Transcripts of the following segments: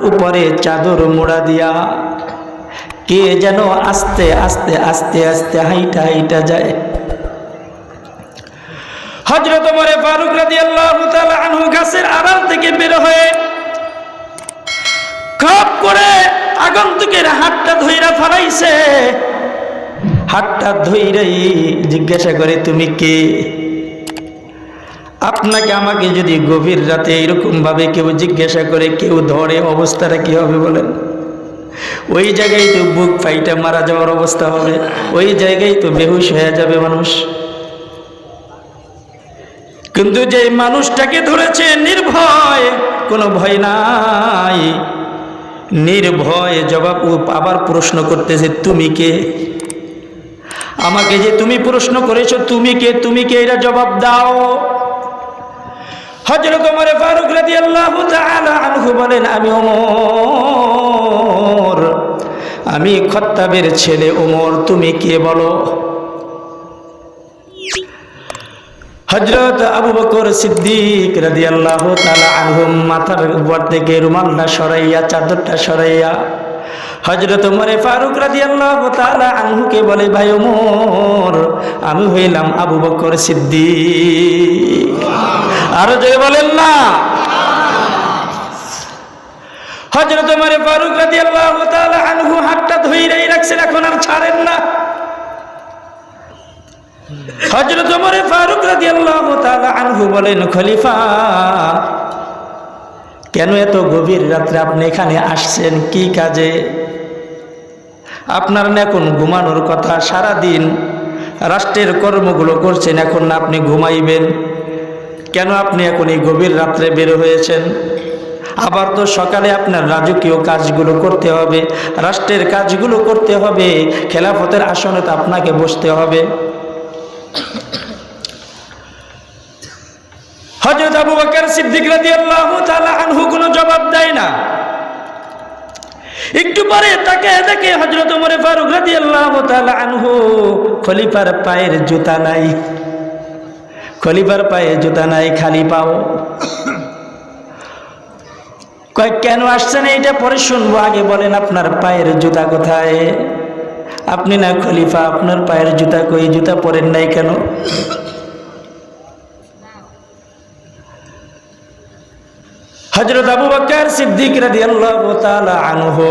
উপরে চাদর মোড়া দিয়া কে যেন আস্তে আস্তে আস্তে আস্তে হাইটা হাইটা যায়। হযরত ওমর ফারুক রাদিয়াল্লাহু তাআলা আনহু গাছের আড়াল থেকে বের হয়ে খপ করে আগন্তুকের হাতটা ধইরা ফেলাইছে। হাতটা ধইরাই জিজ্ঞাসা করে, তুমি কে? আপনাকে আমাকে যদি গভীর রাতে এরকম ভাবে কেউ জিজ্ঞাসা করে, কেউ ধরে, অবস্থাটা কি হবে বলেন? ওই জায়গায় তো বুক ফাইটা মারা যাওয়ার অবস্থা হবে, ওই জায়গায় তো বেহুশ হয়ে যাবে মানুষ। কিন্তু যে মানুষটাকে ধরেছে নির্ভয়, কোনো ভয় নাই, নির্ভয় জবাব আবার প্রশ্ন করতেছে, তুমি কে? আমাকে যে তুমি প্রশ্ন করেছো, তুমি কে, তুমি কে, এটা জবাব দাও। হযরত ওমর ফারুক রাদিয়াল্লাহু তাআলা আনহু বলেন, আমি ওমর, আমি খাত্তাবের ছেলে ওমর, তুমি কে বলো? হযরত আবু বকর সিদ্দিক রাদিয়াল্লাহু তাআলা আনহু মাথার উপর থেকে রুমালটা সরাইয়া, চাদরটা সরাইয়া হযরত ওমর ফারুক রাদিয়াল্লাহু তাআলা আনহুকে বলে, ভাই ওমর, আমি হইলাম আবু বকর সিদ্দিক। আরো জোরে বলেন না। হযরত ওমর ফারুক রাদিয়াল্লাহু তাআলা আনহু হাতটা ধইরাই রাখছেন, এখন আর ছাড়েন না। হযরত ওমর ফারুক রাদিয়াল্লাহু তাআলা আনহু বলেন, খলিফা, কেন এত গভীর রাত্রে আপনি এখানে আসছেন, কি কাজে? আপনার না এখন ঘুমানোর কথা, সারা দিন রাষ্ট্রের কর্মগুলো করছেন, এখন না আপনি ঘুমাইবেন, কেন আপনি এখন এই গভীর রাত্রে বের হয়েছেন? আবার তো সকালে আপনার রাজকীয় কাজগুলো করতে হবে, রাষ্ট্রের কাজগুলো করতে হবে, খেলাফতের আসনে তো আপনাকে বসতে হবে। হযরত আবু বকর সিদ্দিক রাদিয়াল্লাহু তাআলা আনহু কোনো জবাব দেয় না। একটু পরে তাকে দেখে হযরত ওমর ফারুক রাদিয়াল্লাহু তাআলা আনহু খলিফার পায়ের জুতা নাই, খলিফার পায়ে জুতা নাই, খালি পাও। কয়, কেন আসছেন এইটা পরে শুনবো, আগে বলেন আপনার পায়ের জুতা কোথায়? আপনি না খলিফা, আপনার পায়ের জুতা কই? জুতা পরেন নাই কেন? হযরত আবু বকর সিদ্দিক রাদিয়াল্লাহু তাআলা আনহু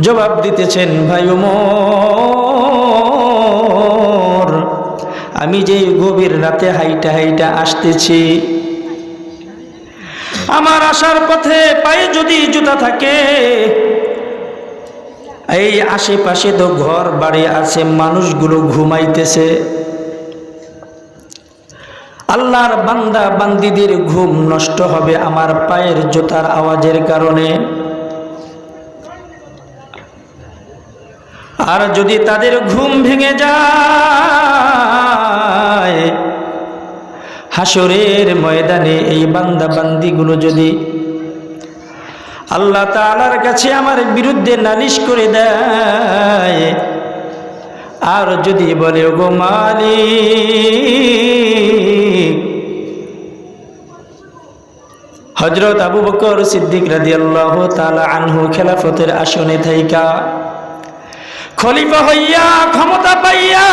জবাব দিতেছেন, ভাই ওমর, আমি যে গভীর রাতে হাইটা হাইটা আসতেছি, আমার আসার পথে পায়ে যদি জুতা থাকে, এই আশেপাশে তো ঘর বাড়ি আছে, মানুষগুলো ঘুমাইতেছে, আল্লাহর বান্দা বান্দিদের ঘুম নষ্ট হবে আমার পায়ের জুতার আওয়াজের কারণে। আর যদি তাদের ঘুম ভেঙে যায়, হাসরের ময়দানে এই বান্দা বান্দিগুলো যদি আল্লাহ তাআলার কাছে আমার বিরুদ্ধে নালিশ করে দেয়, আর যদি বলে, ওগো মালিক, হযরত আবু বকর সিদ্দিক রাদিয়াল্লাহু তাআলা আনহু খেলাফতের আসনে থাইকা খলিফা হইয়া, ক্ষমতা পাইয়া,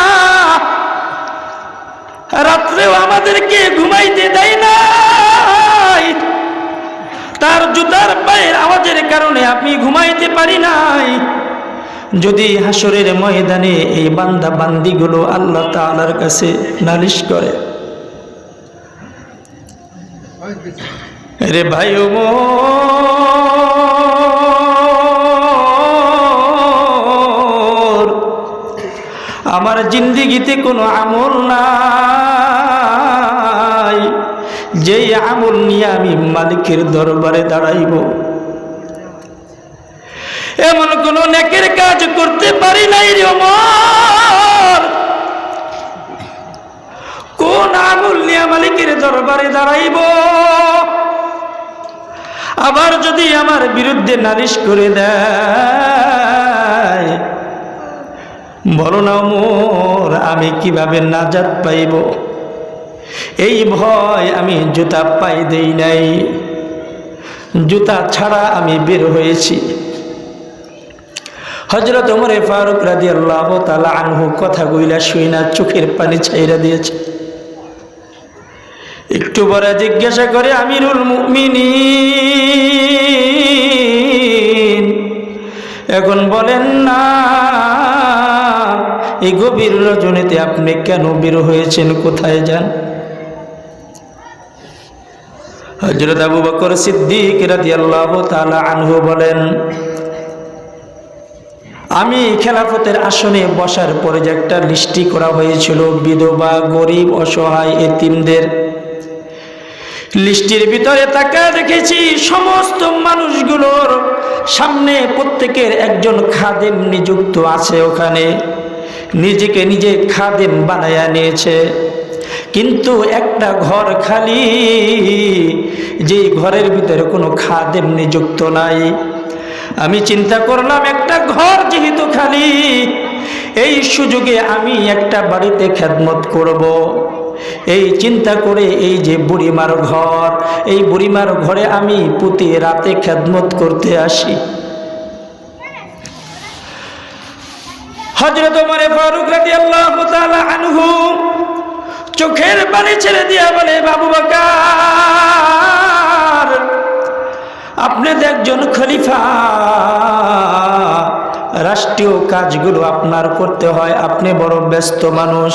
রাত্রেও আমাদেরকে ঘুমাইতে দেয় নাই, তার জুতার পায়ের আওয়াজের কারণে আপনি ঘুমাইতে পারি নাই। যদি হাসরের ময়দানে এই বান্দা বান্দিগুলো আল্লাহ তাআলার কাছে নালিশ করে, রে ভাই ওমর, আমার জিন্দেগিতে কোনো আমল নাই যেই আমল নিয়ে আমি মালিকের দরবারে দাঁড়াইব, এমন কোন নেকের কাজ করতে পারি নাই রে ওমর। কোন আমল নিয়ে মালিকের দরবারে দাঁড়াইব? আবার যদি আমার বিরুদ্ধে নালিশ করে দেয়, বলো না ওমর, আমি কিভাবে নাজাত পাইব? এই ভয় আমি জুতা পাই দেই নাই। জুতা ছাড়া আমি বের হয়েছি। হযরত ওমর ফারুক রাদিয়াল্লাহু তাআলা আনহু কথা কইলা শুইনা চোখের পানি ছাইরা দিয়েছে। একটু পরে জিজ্ঞাসা করে, আমিরুল মুমিনিন, এখন বলেন না এই গভীর রজনীতে আপনি কেন বের হয়েছেন, কোথায় যান? হযরত আবু বকর সিদ্দিক রাদিয়াল্লাহু তাআলা আনহু বলেন, আমি খেলাফতের আসনে বসার পরে যে একটা লিস্টি করা হয়েছিল বিধবা, গরিব, অসহায়, এতিমদের, লিস্টির ভিতরে তাকায় দেখেছি সমস্ত মানুষগুলোর সামনে প্রত্যেকের একজন খাদেম নিযুক্ত আছে। ওখানে নিজেকে নিজে খাদেম বানায়া নিয়েছে, কিন্তু একটা ঘর খালি, যে ঘরের ভিতরে কোনো খাদেম নিযুক্ত নাই। আমি চিন্তা করলাম একটা ঘর যেহেতু খালি, এই সুযোগে আমি একটা বাড়িতে খেদমত করব। এই চিন্তা করে এই যে বুড়িমার ঘর, এই বুড়িমার ঘরে আমি প্রতি রাতে খেদমত করতে আসি। হযরত ওমর ফারুক রাদিয়াল্লাহু তাআলা আনহু চোখের পানি ছেড়ে দিয়া বলে, আবু বকর, আপনি তো একজন খলিফা, রাষ্ট্রীয় কাজগুলো আপনার করতে হয়, আপনি বড় ব্যস্ত মানুষ,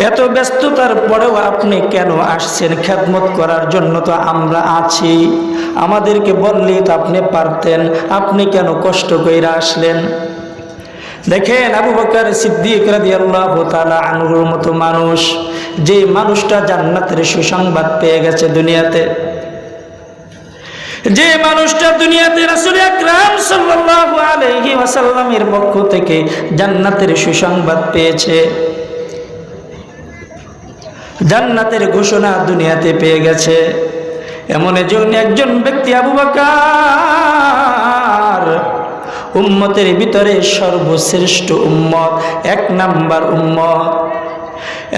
এত ব্যস্ততার পরেও আপনি কেন আসছেন খেদমত করার জন্য? তো আমরা আছি, আমাদেরকে বললেই তো আপনি পারতেন, আপনি কেন কষ্ট কইরা আসলেন? দেখেন আবু বকর সিদ্দিক রাদিয়াল্লাহু তাআলা আনহুর মতো মানুষ, যে মানুষটা জান্নাতের সুসংবাদ পেয়ে গেছে দুনিয়াতে, যে মানুষটা দুনিয়াতে রাসূল আকরাম সাল্লাল্লাহু আলাইহি ওয়াসাল্লামের পক্ষ থেকে জান্নাতের সুসংবাদ পেয়েছে, জান্নাতের ঘোষণা দুনিয়াতে পেয়ে গেছে, এমন একজন ব্যক্তি আবু বকর উম্মতের ভিতরে সর্বশ্রেষ্ঠ উম্মত, এক নাম্বার উম্মত,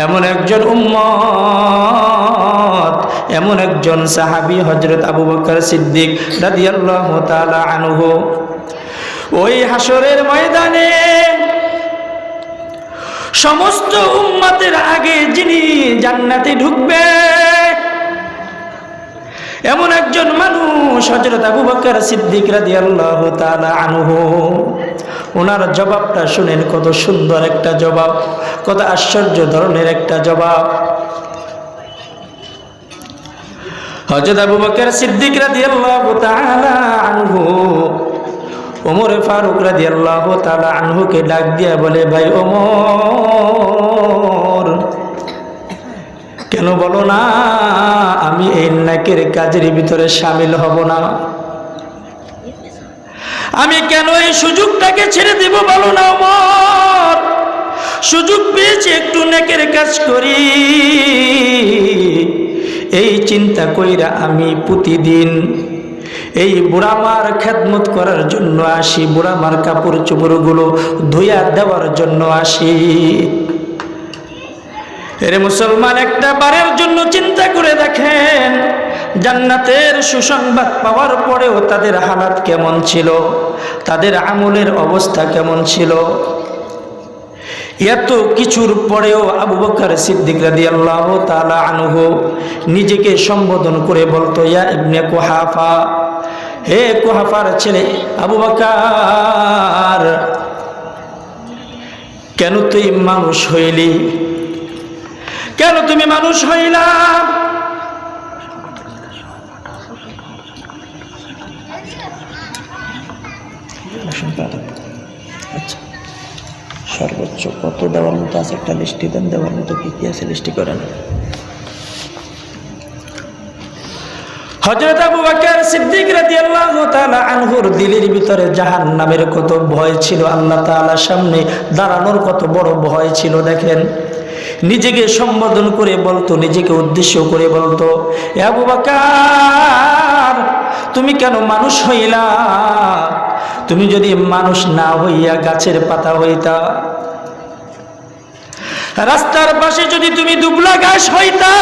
এমন একজন উম্মত, এমন একজন সাহাবী হযরত আবু বকর সিদ্দিক রাদিয়াল্লাহু তাআলা আনহু। ওই হাসরের ময়দানে সমস্ত উম্মতের আগে যিনি জান্নাতে ঢুকবে, এমন একজন মানুষ হযরত আবু বকর সিদ্দিক রাদিয়াল্লাহু তাআলা আনহু। ওনার জবাবটা শুনেন, কত সুন্দর একটা জবাব, কত আশ্চর্য ধরনের একটা জবাব। হযরত আবু বকর সিদ্দিক রাদিয়াল্লাহু তাআলা আনহু ওমর ফারুক রাদিয়াল্লাহু তাআলা আনহুকে ডাক দিয়া বলে, ভাই ওমর, কেন বলো না আমি এই নেকের কাজের ভিতরে শামিল হব না? আমি কেন এই সুযোগটাকে ছেড়ে দেব বলো না ওমর? সুযোগ পেয়েছি একটু নেকের কাজ করি, এই চিন্তা কইরা আমি প্রতিদিন এই বুড়ামার খেদমত করার জন্য আসি, বুড়ামার কাপড় চোপড়গুলো ধুইয়া দেওয়ার জন্য আসি। এরে মুসলমান, একটা বারের জন্য চিন্তা করে দেখেন, জান্নাতের সুসংবাদ পাওয়ার পরেও তাদের হালাত কেমন ছিল, তাদের আমলের অবস্থা কেমন ছিল। এত কিছুর পরেও আবু বকর সিদ্দিক রাদিয়াল্লাহু তাআলা আনহু নিজেকে সম্বোধন করে বলতো, ইয়া ইবনে কুহাফা, হে কুহাফার ছেলে আবু বকর, কেন তুই মানুষ হইলি, কেন তুমি মানুষ হইলা? আচ্ছা, সর্বোচ্চ কত দেওয়ার মতো আছে একটা লিস্টি দেন, দেওয়ার মতো কি কি আছে লিস্টি করেন। হযরত আবু বকর সিদ্দিক রাদিয়াল্লাহু তাআলা আনহুর দিলের ভিতরে জাহান্নামের কত ভয় ছিল, আল্লাহ তাআলার সামনে দাঁড়ানোর কত বড় ভয় ছিল। দেখেন, নিজেকে সম্বোধন করে বলতো, নিজেকে উদ্দেশ্য করে বলতো, এ আবু বকর, তুমি কেন মানুষ হইলা? তুমি যদি মানুষ না হইয়া গাছের পাতা হইতা, রাস্তার পাশে যদি তুমি দুবলা ঘাস হইতা,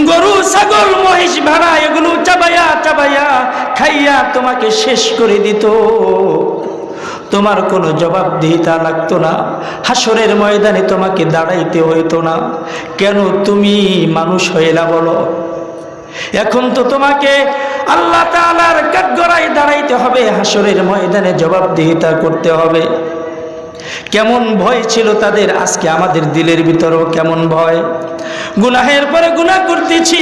গরু ছাগল মহিষ ভেড়া এগুলো চাবাইয়া চাবাইয়া খাইয়া তোমাকে শেষ করে দিত, তোমার কোনো জবাবদিহিতা লাগতো না, হাসরের ময়দানে তোমাকে দাঁড়াইতে হইতো না। কেন তুমি মানুষ হইলা বলো? এখন তো তোমাকে আল্লাহ তাআলার কাঠগড়ায় দাঁড়াইতে হবে, হাসরের ময়দানে জবাবদিহিতা করতে হবে। কেমন ভয় ছিল তাদের, আজকে আমাদের দিলের ভিতরেও কেমন ভয়। গুনাহের পরে গুনাহ করতেছি,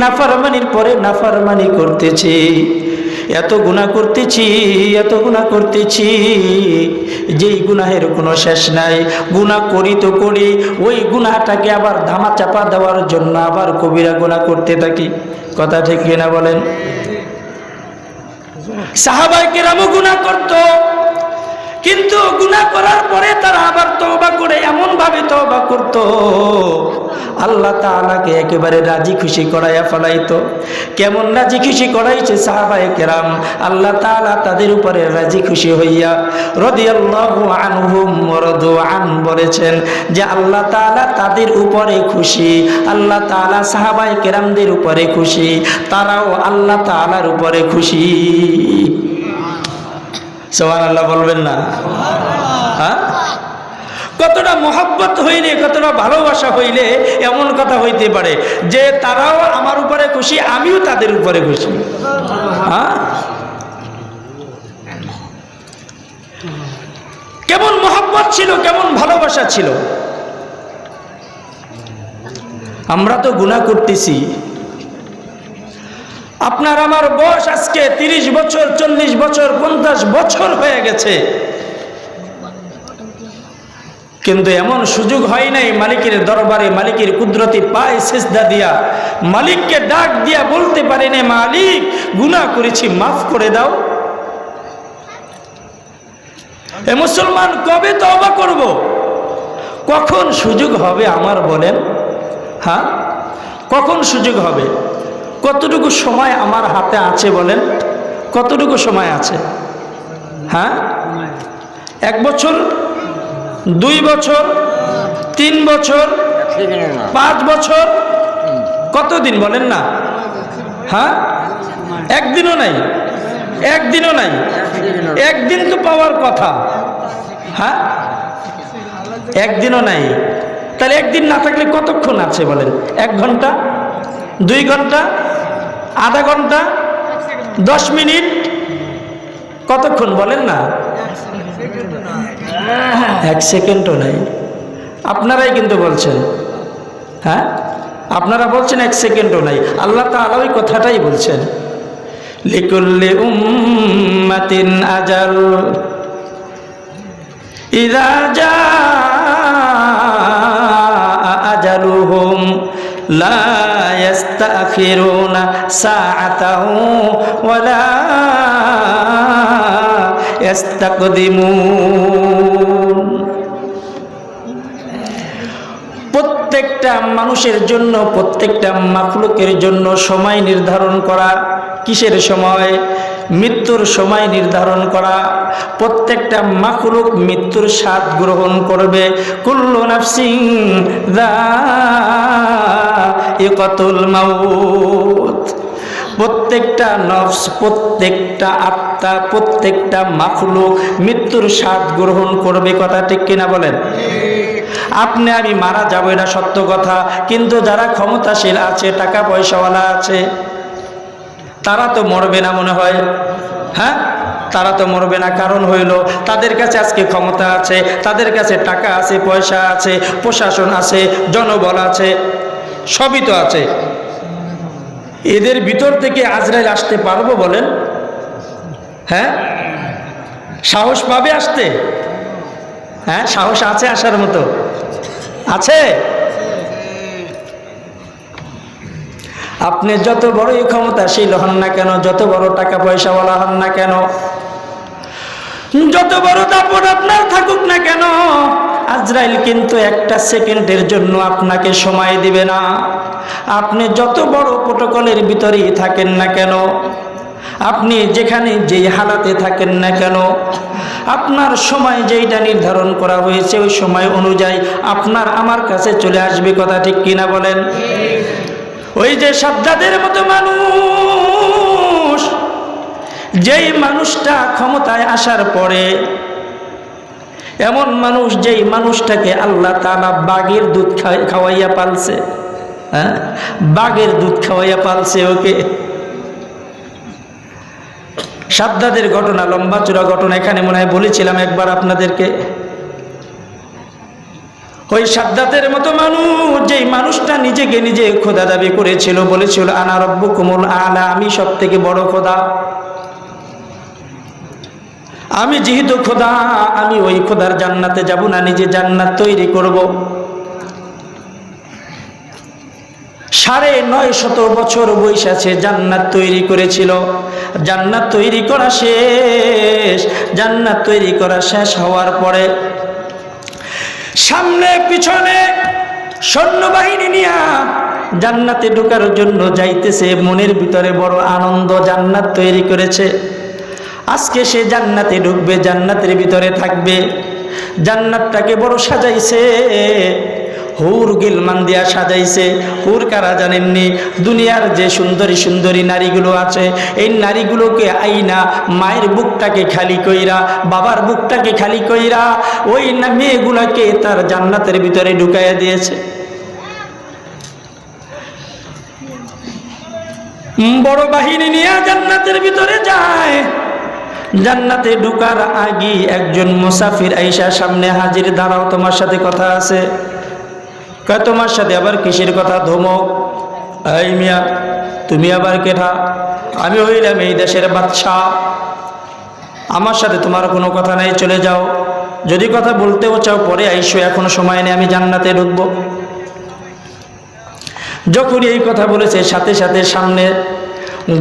নাফরমানির পরে নাফরমানি করতেছি, এত গুনাহ করতেছি, এত গুনাহ করতেছি, যেই গুনাহের কোনো শেষ নাই। গুনাহ করি তো করি, ওই গুনাহটাকে আবার ধামা চাপা দেওয়ার জন্য আবার কবিরা গুনাহ করতে থাকি। কথা ঠিক কিনা বলেন? সাহাবায়ে কেরামও গুনাহ করত, কিন্তু গুনাহ করার পরে তারা আবার তওবা করে এমন ভাবে তওবা করত, আল্লাহ তাআলাকে একেবারে রাজি খুশি করাইয়া ফেলাইতো। কেমন রাজি খুশি করাইছে সাহাবায়ে কেরাম, আল্লাহ তাআলা তাদের উপরে রাজি খুশি হইয়া রাদিয়াল্লাহু আনহুম ওয়া রাদু আন বলেছেন যে আল্লাহ তাআলা তাদের উপরে খুশি, আল্লাহ তাআলা সাহাবায়ে কেরামদের উপরে খুশি, তারাও আল্লাহ তাআলার উপরে খুশি। সুবহানাল্লাহ বলবেন না? হ্যাঁ, কতটা মহব্বত হইলে, কতটা ভালোবাসা হইলে এমন কথা হইতে পারে যে তারাও আমার উপরে খুশি, আমিও তাদের উপরে খুশি। হ্যাঁ, কেমন মহব্বত ছিল, কেমন ভালোবাসা ছিল। আমরা তো গুনাহ করতেছি, আপনার আমার বয়স আজকে 30 বছর, 40 বছর, 50 বছর হয়ে গেছে, কিন্তু এমন সুযোগ হয় নাই মালিকের দরবারে মালিকের কুদরতি পায়ে সিজদা দিয়া মালিককে ডাক দিয়া বলতে পারি না, মালিক গুনাহ করেছি, মাফ করে দাও। এ মুসলমান কবে তওবা করব? কখন সুযোগ হবে আমার বলেন? হ্যাঁ, কখন সুযোগ হবে? কতটুকু সময় আমার হাতে আছে বলেন? কতটুকু সময় আছে? হ্যাঁ, 1 বছর, 2 বছর, 3 বছর, 5 বছর, কতদিন বলেন না? হ্যাঁ, একদিনও নাই, একদিনও নাই, একদিন তো পাওয়ার কথা। হ্যাঁ, একদিনও নাই। তাহলে একদিন না থাকলে কতক্ষণ আছে বলেন? 1 ঘন্টা, 2 ঘন্টা, আধা ঘন্টা, 10 মিনিট, কতক্ষণ বলেন না? 1 সেকেন্ডও নাই। আপনারাই কিন্তু বলছেন, হ্যাঁ, আপনারা বলছেন 1 সেকেন্ডও নাই। আল্লাহ তাআলা ওই কথাটাই বলছেন, লিকুল্লি উম্মাতিন আজাল ইযা জাআ আজালুহুম লা ইস্তাখিরুনা সাআতাও ওয়া লা ইস্তাকদিমুন। প্রত্যেকটা মানুষের জন্য, প্রত্যেকটা মাখলুকের জন্য সময় নির্ধারণ করা। কিসের সময়? মৃত্যুর সময় নির্ধারণ করা। প্রত্যেকটা মাখলুক মৃত্যুর স্বাদ গ্রহণ করবে। কুল্লু নাফসিন যায়িকাতুল মাউত। প্রত্যেকটা নফস, প্রত্যেকটা আত্মা, প্রত্যেকটা মাখলুক মৃত্যুর স্বাদ গ্রহণ করবে। কথা ঠিক কিনা বলেন? আপনি আমি মারা যাবো, এটা সত্য কথা, কিন্তু যারা ক্ষমতাশীল আছে, টাকা পয়সাওয়ালা আছে, তারা তো মরবে না মনে হয়। হ্যাঁ, তারা তো মরবে না। কারণ হইল তাদের কাছে আজকে ক্ষমতা আছে, তাদের কাছে টাকা আছে, পয়সা আছে, প্রশাসন আছে, জনবল আছে, সবই তো আছে। এদের ভিতর থেকে আজরাইল আসতে পারবো বলেন? হ্যাঁ, সাহস পাবে আসতে? হ্যাঁ, সাহস আছে আসার মতো? আছে? আপনি যত বড়ই ক্ষমতাশীল হন না কেন, যত বড় টাকা পয়সাওয়ালা হন না কেন, যত বড় দাপট আপনার থাকুক না কেন, আজরাইল কিন্তু 1 সেকেন্ডের জন্য আপনাকে সময় দিবে না। আপনি যত বড় প্রটোকলের ভিতরেই থাকেন না কেন, আপনি যেখানে যেই হালাতে থাকেন না কেন, আপনার সময় যেইটা নির্ধারণ করা হয়েছে ওই সময় অনুযায়ী আপনার আমার কাছে চলে আসবে। কথা ঠিক কিনা বলেন? ওই যে সাদ্দাদের মতো মানুষ, যেই মানুষটা ক্ষমতায় আসার পরে, এমন মানুষ যেই মানুষটাকে আল্লাহ তাআলা বাঘের দুধ খাওয়াইয়া পালছে, হ্যাঁ, বাঘের দুধ খাওয়াইয়া পালছে ওকে। সাদ্দাদের ঘটনা লম্বা চূড়া ঘটনা, এখানে মনে হয় বলেছিলাম একবার আপনাদেরকে। ওই সাদ্দাদের মতো মানুষ, যেই মানুষটা নিজেকে নিজে খোদা দাবি করেছিল, বলেছিল আনা রব্বুকুমুল আলা, আমি সব থেকে বড় খোদা, আমি যেহেতু খোদা, আমি ওই খোদার জান্নাতে যাব না, নিজে জান্নাত তৈরি করব। 950 বছর বয়স আছে, জান্নাত তৈরি করেছিল। জান্নাত তৈরি করা শেষ, জান্নাত তৈরি করা শেষ হওয়ার পরে সামনে পিছনে সৈন্যবাহিনী নিয়ে জান্নাতে ঢোকার জন্য যাইতেছে। মনের ভিতরে বড় আনন্দ, জান্নাত তৈরি করেছে, আজকে সে জান্নাতে ঢুকবে, জান্নাতের ভিতরে থাকবে। জান্নাতটাকে বড় সাজাইছে, হুর গিলমান দিয়া সাজাইছে। হুর কারা জানেননি? দুনিয়ার যে সুন্দরী সুন্দরী নারীগুলো আছে, এই নারীগুলোকে আইনা মায়ের বুকটাকে খালি কইরা, বাবার বুকটাকে খালি কইরা ওই মেয়েগুলাকে তার জান্নাতের ভিতরে ঢুকাইয়া দিয়েছে। বড় বাহিনী নিয়ে জান্নাতের ভিতরে যায়। জান্নাতে ঢুকার আগে একজন মুসাফির আইসা সামনে হাজির, দাঁড়াও, তোমার সাথে কথা আছে। কয় তোমার সাথে আবার কিসের কথা? ধমক। এই মিয়া, তুমি আবার কেঠা? আমি হইলাম এই দেশের বাদশা, আমার সাথে তোমার কোনো কথা নাই, চলে যাও। যদি কথা বলতেও চাও পরে আইসো, এখনো সময় নেই, আমি জান্নাতে ঢুকবো। যখনই এই কথা বলেছে, সাথে সাথে সামনে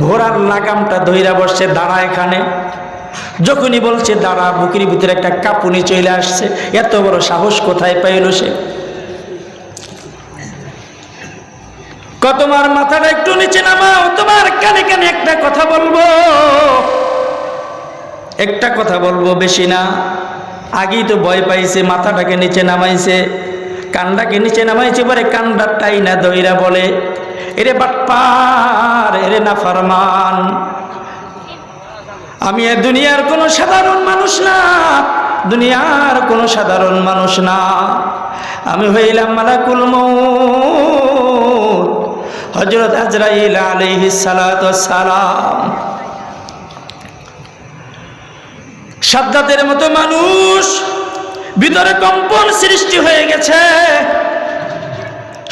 ঘোড়ার লাগামটা ধইরা বসছে, দাঁড়া এখানে। যখনই বলছে দাঁড়া, বুকের ভিতরে একটা কাঁপুনি চলে আসছে। এত বড় সাহস কোথায় পাইল সে? তোমার মাথাটা একটু নিচে নামাও, তোমার কানে কানে একটা কথা বলবো, একটা কথা বলবো, বেশি না। আগেই তো ভয় পাইছে, মাথাটাকে নিচে নামাইছে, কানটাকে নিচে নামাইছে, পরে কান্ডারটাই না দইরা বলে, এরে বাটপার, এরে নাফরমান, আমি এ দুনিয়ার কোনো সাধারণ মানুষ না, দুনিয়ার কোনো সাধারণ মানুষ না, আমি হইলাম মালাকুল মউত, হযরত আজরাইল আলাইহিস সালাতু ওয়াস সালাম। সাদ্দাতের মতো মানুষ, ভিতরে কম্পন সৃষ্টি হয়ে গেছে,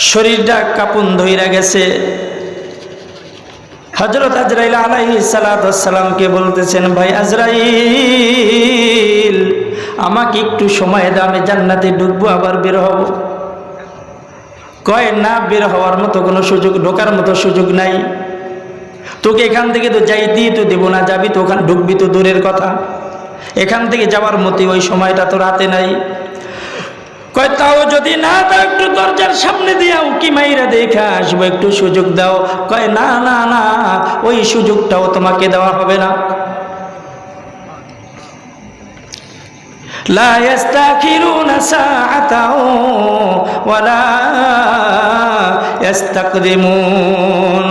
শরীরটা কাঁপুন ধইরা গেছে। হযরত আজরাইল আলাইহিস সালাতু ওয়াস সালামকে বলতেছেন, ভাই আজরাইল, আমাকে একটু সময় দাও, আমি জান্নাতে ঢুকবো, আবার বের হব। কয় না, বের হওয়ার মতো কোনো সুযোগ, ঢোকার মতো সুযোগ নাই, তোকে এখান থেকে তো যাইতেই তো দেবো না, যাবি তো ওখানে ঢুকবি তো দূরের কথা, এখান থেকে যাওয়ার মতো ওই সময়টা তো রাতে নাই। কয় তাও যদি না দাও, একটু দরজার সামনে দিয়াও কি মাইরা দেখা আসবো, একটু সুযোগ দাও। কয় না না না, ওই সুযোগটাও তোমাকে দেওয়া হবে না। লা ইস্তাখিরুনা সাআতাও ওয়ালা ইস্তাকদিমুন,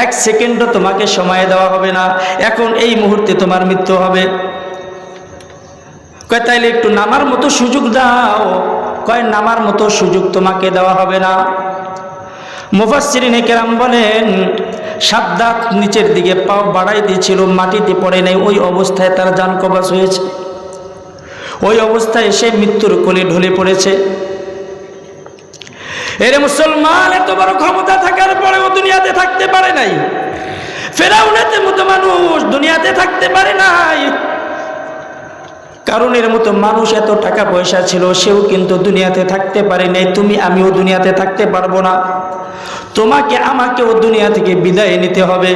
এক সেকেন্ডও তোমাকে সময় দেওয়া হবে না, এখন এই মুহূর্তে তোমার মৃত্যু হবে। কয় তাইলে একটু নামার মতো সুযোগ দাও। কয় নামার মতো সুযোগ তোমাকে দেওয়া হবে না। মুফাসসিরিনে কেরাম বলেন, সাদ্দাত নিচের দিকে পাও বাড়াই দিয়েছিল, মাটিতে পড়ে নাই, ওই অবস্থায় তার জান কবজ হয়েছে, ওই অবস্থায় সে মৃত্যুর কোলে ঢলে পড়েছে। এরে মুসলমান, এত বড় ক্ষমতা থাকার পরেও দুনিয়াতে থাকতে পারে নাই। ফেরাউনের মতো মানুষ দুনিয়াতে থাকতে পারে নাই। কারণের মতো মানুষ, এত টাকা পয়সা ছিল, সেও কিন্তু দুনিয়াতে থাকতে পারে নাই। তুমি আমিও দুনিয়াতে থাকতে পারবো না, তোমাকে আমাকেও দুনিয়া থেকে বিদায় নিতে হবে।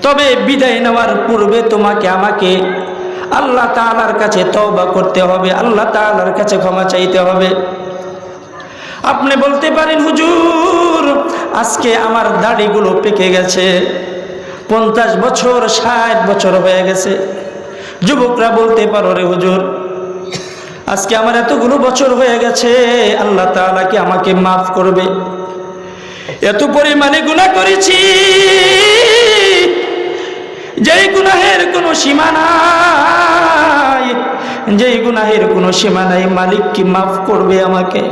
তবে বিদায় নেওয়ার পূর্বে তোমাকে আমাকে আল্লাহ তাআলার কাছে তওবা করতে হবে, আল্লাহ তাআলার কাছে ক্ষমা চাইতে হবে। আপনি বলতে পারেন, হুজুর আজকে আমার দাড়িগুলো পেকে গেছে, 50 বছর 60 বছর হয়ে গেছে। যুবকরা বলতে পারো, রে হুজুর আজকে আমার এতগুলো বছর হয়ে গেছে, আল্লাহ তাআলা কি আমাকে মাফ করবে? এত পরিমাণে গুনাহ করেছি যেই গুনাহের কোনো সীমা নাই, যেই গুনাহের কোনো সীমা নাই। মালিক কি মাফ করবে আমাকে?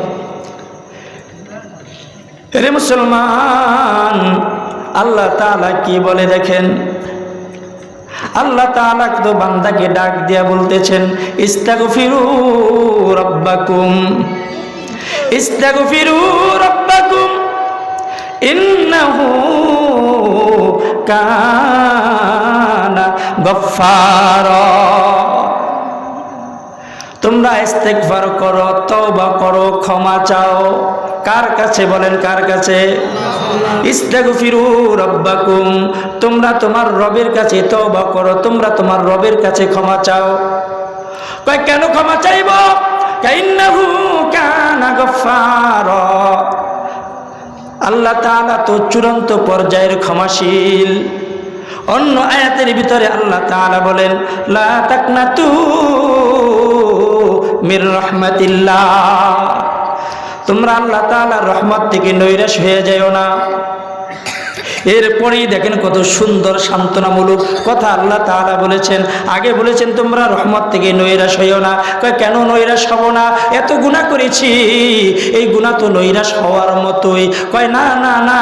রে মুসলমান, আল্লাহ তাআলা কি বলে দেখেন। আল্লাহ তাআলা তো বান্দাকে ডাক দিয়া বলতেছেন, ইস্তাগফিরু রাব্বাকুম, ইস্তাগফিরু রাব্বাকুম ইন্নাহু কানা গফফারা। তোমরা ইস্তেগফার করো, তওবা করো, ক্ষমা চাও। কার কাছে বলেন? কার কাছে? ইস্তাগফিরু রাব্বাকুম, তোমরা তোমার রবের কাছে তওবা করো, তোমরা তোমার রবের কাছে ক্ষমা চাও। কয় কেন ক্ষমা চাইব? ইন্নাহু কানা গফফারা, আল্লাহ তাআলা তো চূড়ান্ত পর্যায়ের ক্ষমাশীল। অন্য আয়াতের ভিতরে আল্লাহ তাআলা বলেন, লা তাকনাতু মির রাহমাতিল্লাহ, তোমরা আল্লাহ তাআলার রহমত থেকে নৈরাশ হয়ে যাও না। এরপরেই দেখেন কত সুন্দর সান্ত্বনামূলক কথা আল্লাহ তাআলা বলেছেন। আগে বলেছেন তোমরা রহমত থেকে নৈরাশ হইও না। কয় কেন নৈরাশ হব না? এত গুনাহ করেছি, এই গুনাহ তো নৈরাশ হওয়ার মতোই। কয় না না না,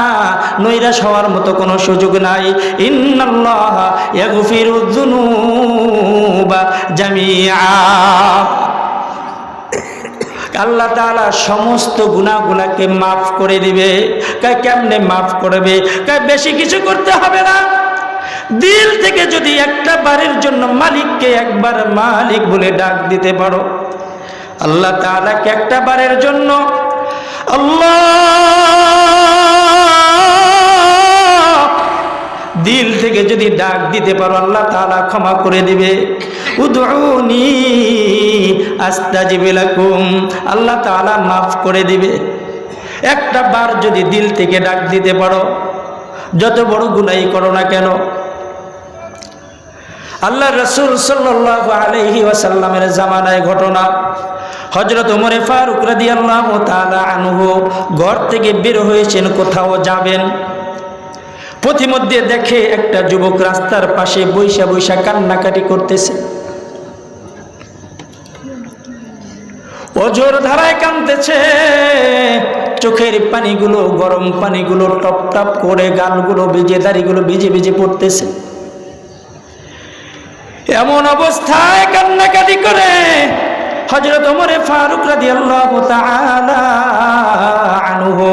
নৈরাশ হওয়ার মতো কোনো সুযোগ নাই। ইন্নাল্লাহা ইয়াগফিরুয যুনুবা জামিআ, আল্লাহ তাআলা সমস্ত গুনাহগুলোকে মাফ করে দিবে। কয় কেমনে মাফ করবে? কয় বেশি কিছু করতে হবে না। দিল থেকে যদি একটা বারের জন্য মালিককে একবার মালিক বলে ডাক দিতে পারো, আল্লাহ তাআলাকে একটা বারের জন্য আল্লাহ দিল থেকে যদি ডাক দিতে পারো, আল্লাহ তাআলা ক্ষমা করে দিবে। উদউনি আস্তাজিব লাকুম, আল্লাহ তাআলা মাফ করে দিবে। একটা বার যদি দিল থেকে ডাক দিতে পারো, যত বড় গুনাহই করো না কেন। আল্লাহ রাসূল সাল্লাল্লাহু আলাইহি ওয়াসাল্লামের জামানায় ঘটনা, হযরত ওমর ফারুক রাদিয়াল্লাহু তাআলা আনহু ঘর থেকে বের হয়েছেন, কোথাও যাবেন। পথিমধ্যে দেখে একটা যুবক রাস্তার পাশে বইসা বইসা কান্নাকাটি করতেছে, অঝোর ধারায় কাঁদতেছে। চোখের পানিগুলো, গরম পানিগুলো টপ টপ করে গালগুলো ভিজে, দাড়িগুলো ভিজে ভিজে পড়তেছে। এমন অবস্থায় কান্নাকাটি করে হযরত ওমর ফারুক রাদিয়াল্লাহু তাআলা আনহু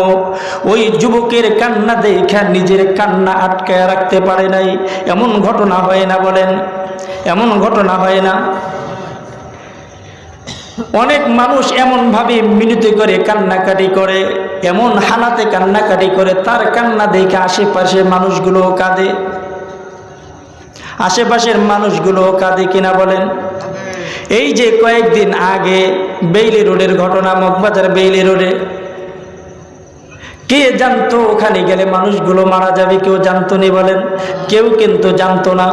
ওই যুবকের কান্না দেখে নিজের কান্না আটকায় রাখতে পারে নাই। এমন ঘটনা হয় না? বলেন, এমন ঘটনা হয় না? অনেক মানুষ এমন ভাবে মিনতি করে কান্নাকাটি করে, এমন হালাতে কান্নাকাটি করে, তার কান্না দেখে আশেপাশের মানুষগুলো কাঁদে। আশেপাশের মানুষগুলো কাঁদে কিনা বলেন? এই যে কয়েকদিন আগে বেইলি রোডের ঘটনা, মগবাজার বেইলি রোডে, কে জানতো ওখানে গেলে মানুষগুলো মারা যাবে? কেউ জানতো নি? বলেন, কেউ কিন্তু জানতো না।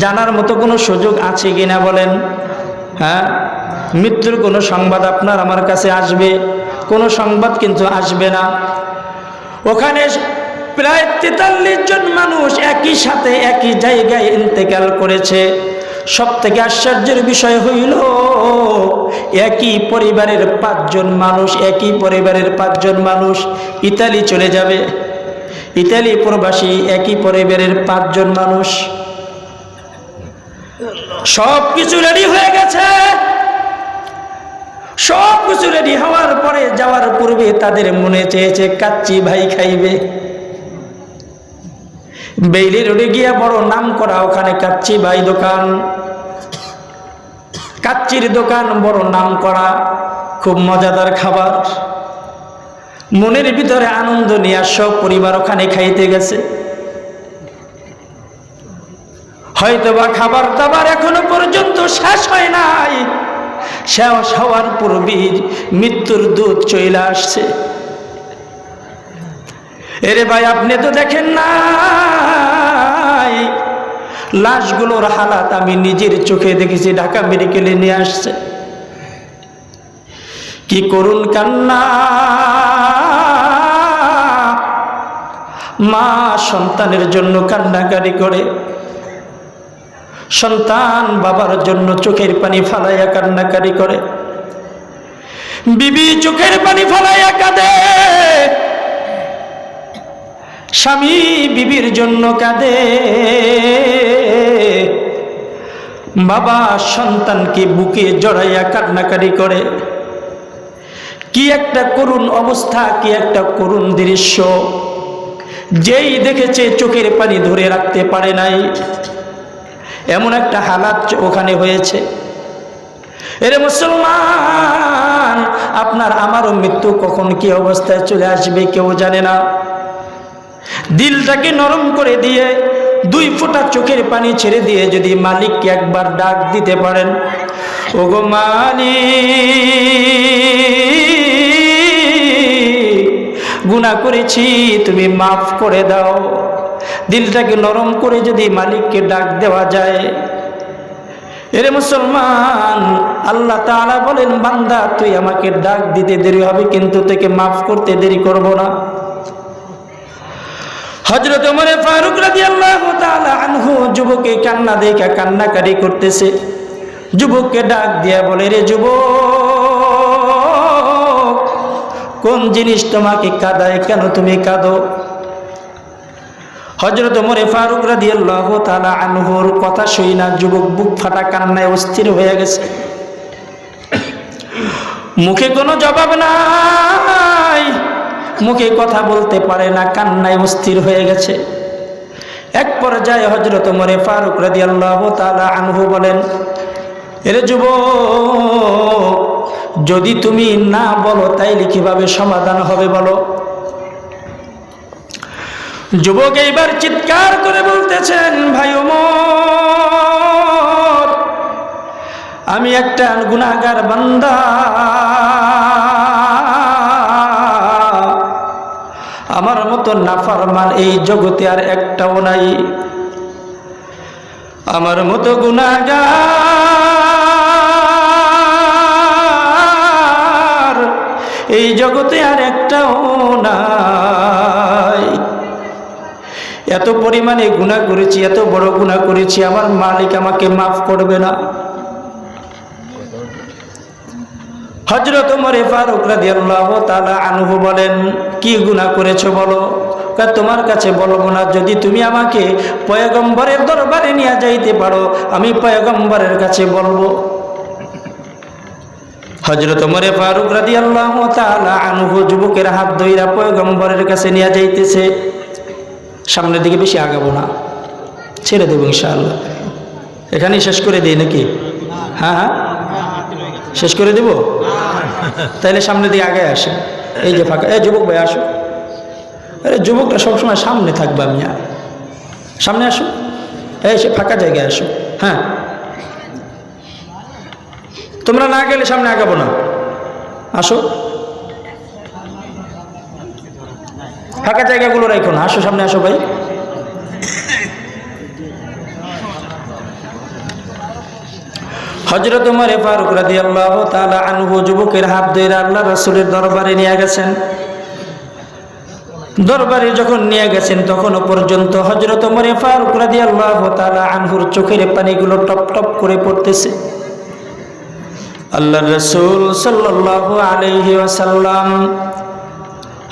জানার মতো কোনো সুযোগ আছে কিনা বলেন? হ্যাঁ, মৃত্যুর কোনো সংবাদ আপনার আমার কাছে আসবে? কোনো সংবাদ কিন্তু আসবে না। ওখানে প্রায় 43 জন মানুষ একই সাথে একই জায়গায় ইন্তেকাল করেছে। সব থেকে আশ্চর্যের বিষয় হইল, একই পরিবারের 5 জন মানুষ, একই পরিবারের 5 জন মানুষ ইতালি চলে যাবে। ইতালি প্রবাসী, একই পরিবারের 5 জন মানুষ। সব কিছু রেডি হয়ে গেছে। সব কিছু রেডি হওয়ার পরে যাওয়ার পূর্বে তাদের মনে চেয়েছে কাচ্চি ভাই খাইবে। বেইলি রোডে গিয়া বড় নাম করা ওখানে কাচ্চি ভাই দোকান, কাচ্চির দোকান, বড় নাম করা, খুব মজাদার খাবার। মনের ভিতরে আনন্দ নিয়ে সব পরিবার ওখানে খাইতে গেছে। হয়তোবা খাবার দাবার এখনো পর্যন্ত শেষ হয় নাই, শেষ হওয়ার পূর্বেই মৃত্যুর দূত চলে আসছে। এরে ভাই, আপনি তো দেখেন নাই লাশগুলোর হালাত? আমি নিজের চোখে দেখেছি, ঢাকা মেডিকেলে নিয়ে আসছে। কি করুণ কান্না! মা সন্তানের জন্য কান্নাকাটি করে, সন্তান বাবার জন্য চোখের পানি ফালাইয়া কান্নাকাটি করে, বিবি চোখের পানি ফালাইয়া কাঁদে, স্বামী বিবির জন্য কাঁদে, বাবা সন্তানকে বুকে জড়াইয়া কান্নাকাটি করে। কি একটা করুণ অবস্থা, কি একটা করুণ দৃশ্য। যেই দেখেছে চোখের পানি ধরে রাখতে পারে নাই, এমন একটা হালাত ওখানে হয়েছে। এরে মুসলমান, আপনার আমারও মৃত্যু কখন কি অবস্থায় চলে আসবে কেউ জানে না। দিলটাকে নরম করে দিয়ে 2 ফোঁটা চোখের পানি ছেড়ে দিয়ে যদি মালিককে একবার ডাক দিতে পারেন, ওগো মালিক, গুনাহ করেছি, তুমি মাফ করে দাও। দিলটাকে নরম করে যদি মালিককে ডাক দেওয়া যায়, এরে মুসলমান, আল্লাহ তাআলা বলেন, বান্দা তুই আমাকে ডাক দিতে দেরি হবে, কিন্তু তোকে মাফ করতে দেরি করব না। হযরত ওমর ফারুক রাদিয়াল্লাহু তাআলা আনহু যুবকে কান্না দেখে কান্নাকাটি করতেছে। যুবককে ডাক দিয়া বলে, রে যুবক, কোন জিনিস তোমাকে কাঁদায়, কেন তুমি কাঁদো? হযরত ওমর ফারুক রাদিয়াল্লাহু তাআলা আনহুর কথা শুই না যুবক বুক ফাটা কান্নায় অস্থির হয়ে গেছে। মুখে কোনো জবাব নাই, মুখে কথা বলতে পারে না, কান্নায় অস্থির হয়ে গেছে। এক পর্যায়ে হযরত ওমর ফারুক রাদিয়াল্লাহু তাআলা আনহু বলেন, এরে যুবক, যদি তুমি না বলো তাইলে কিভাবে সমাধান হবে বলো? যুবক এইবার চিৎকার করে বলতেছেন, ভাই ওমর, আমি একটা গুনাহগার বান্দা, আমার মতো নাফরমান এই জগতে আর একটাও নাই। আমার মতো গুনাহগার এই জগতে আর একটাও নাই। এত পরিমাণে গুনাহ করেছি, এত বড় গুনাহ করেছি, আমার মালিক আমাকে মাফ করবে না। হযরত ওমর ফারুক রাদিয়াল্লাহু তাআলা আনহু বলেন, কি গুনাহ করেছো বলো? তোমার কাছে বলবো না, যদি তুমি আমাকে পয়গম্বরের দরবারে নিয়ে যাইতে পারো, আমি পয়গম্বরের কাছে বলবো। হযরত ওমর ফারুক রাদিয়াল্লাহু তাআলা আনহু যুবকের হাত ধইরা পয়গম্বরের কাছে নিয়ে যাইতেছে। সামনের দিকে বেশি আগাবো না, ছেড়ে দেবো ইনশাআল্লাহ। এখানেই শেষ করে দিই নাকি? হ্যাঁ হ্যাঁ, শেষ করে দেব? তাইলে সামনের দিকে আগে আসে। এই যে ফাঁকা, এই যুবক ভাই আসো। আরে যুবকরা সবসময় সামনে থাকবে, আমি সামনে আসো, এই সে ফাঁকা জায়গায় আসো। হ্যাঁ, তোমরা না গেলে সামনে আগাবো না, আসো। ফাঁকা জায়গাগুলো রাখো না, আসো সামনে আসো ভাই। হযরত ওমর ফারুক রাদিয়াল্লাহু তাআলা আনহু যুবকের হাত ধরে আল্লাহর রাসূলের দরবারে নিয়ে গেছেন। দরবারে যখন নিয়ে গেছেন তখনও পর্যন্ত হযরত ওমর ফারুক রাদিয়াল্লাহু তাআলা আনহুর চোখের পানিগুলো টপ টপ করে পড়তেছে। আল্লাহর রাসূল সাল্লাল্লাহু আলাইহি ওয়াসাল্লাম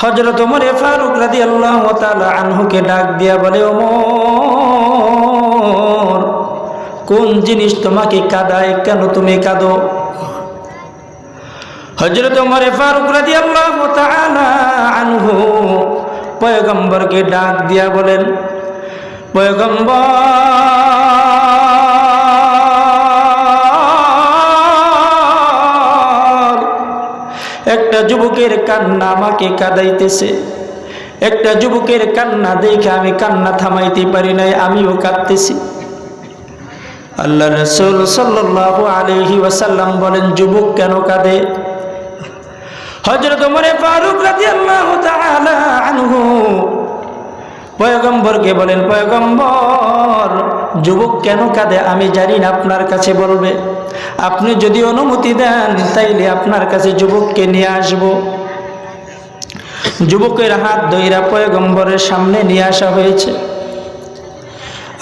হযরত ওমর ফারুক রাদিয়াল্লাহু তাআলা আনহুকে ডাক দিয়া বলে, ওমর, কোন জিনিস তোমাকে কাঁদায়, কেন তুমি কাঁদো? হযরত ওমর ফারুক রাদিয়াল্লাহু তাআলা আনহু পয়গম্বরকে ডাক দিয়া বলেন, পয়গম্বর, একটা যুবকের কান্না আমাকে কাঁদাইতেছে। একটা যুবকের কান্না দেখে আমি কান্না থামাইতে পারি নাই, আমিও কাঁদতেছি। আল্লাহ রাসূল সাল্লাল্লাহু আলাইহি ওয়াসাল্লাম বলেন, যুবক কেন কাঁদে? হযরত ওমর ফারুক রাদিয়াল্লাহু তাআলা আনহু পয়গম্বরকে বলেন, পয়গম্বর, যুবক কেন কাঁদে আমি জানি না, আপনার কাছে বলবে। আপনি যদি অনুমতি দেন তাইলে আপনার কাছে যুবককে নিয়ে আসব। যুবকের হাত ধইরা পয়গম্বরের সামনে নিয়ে আসা হয়েছে।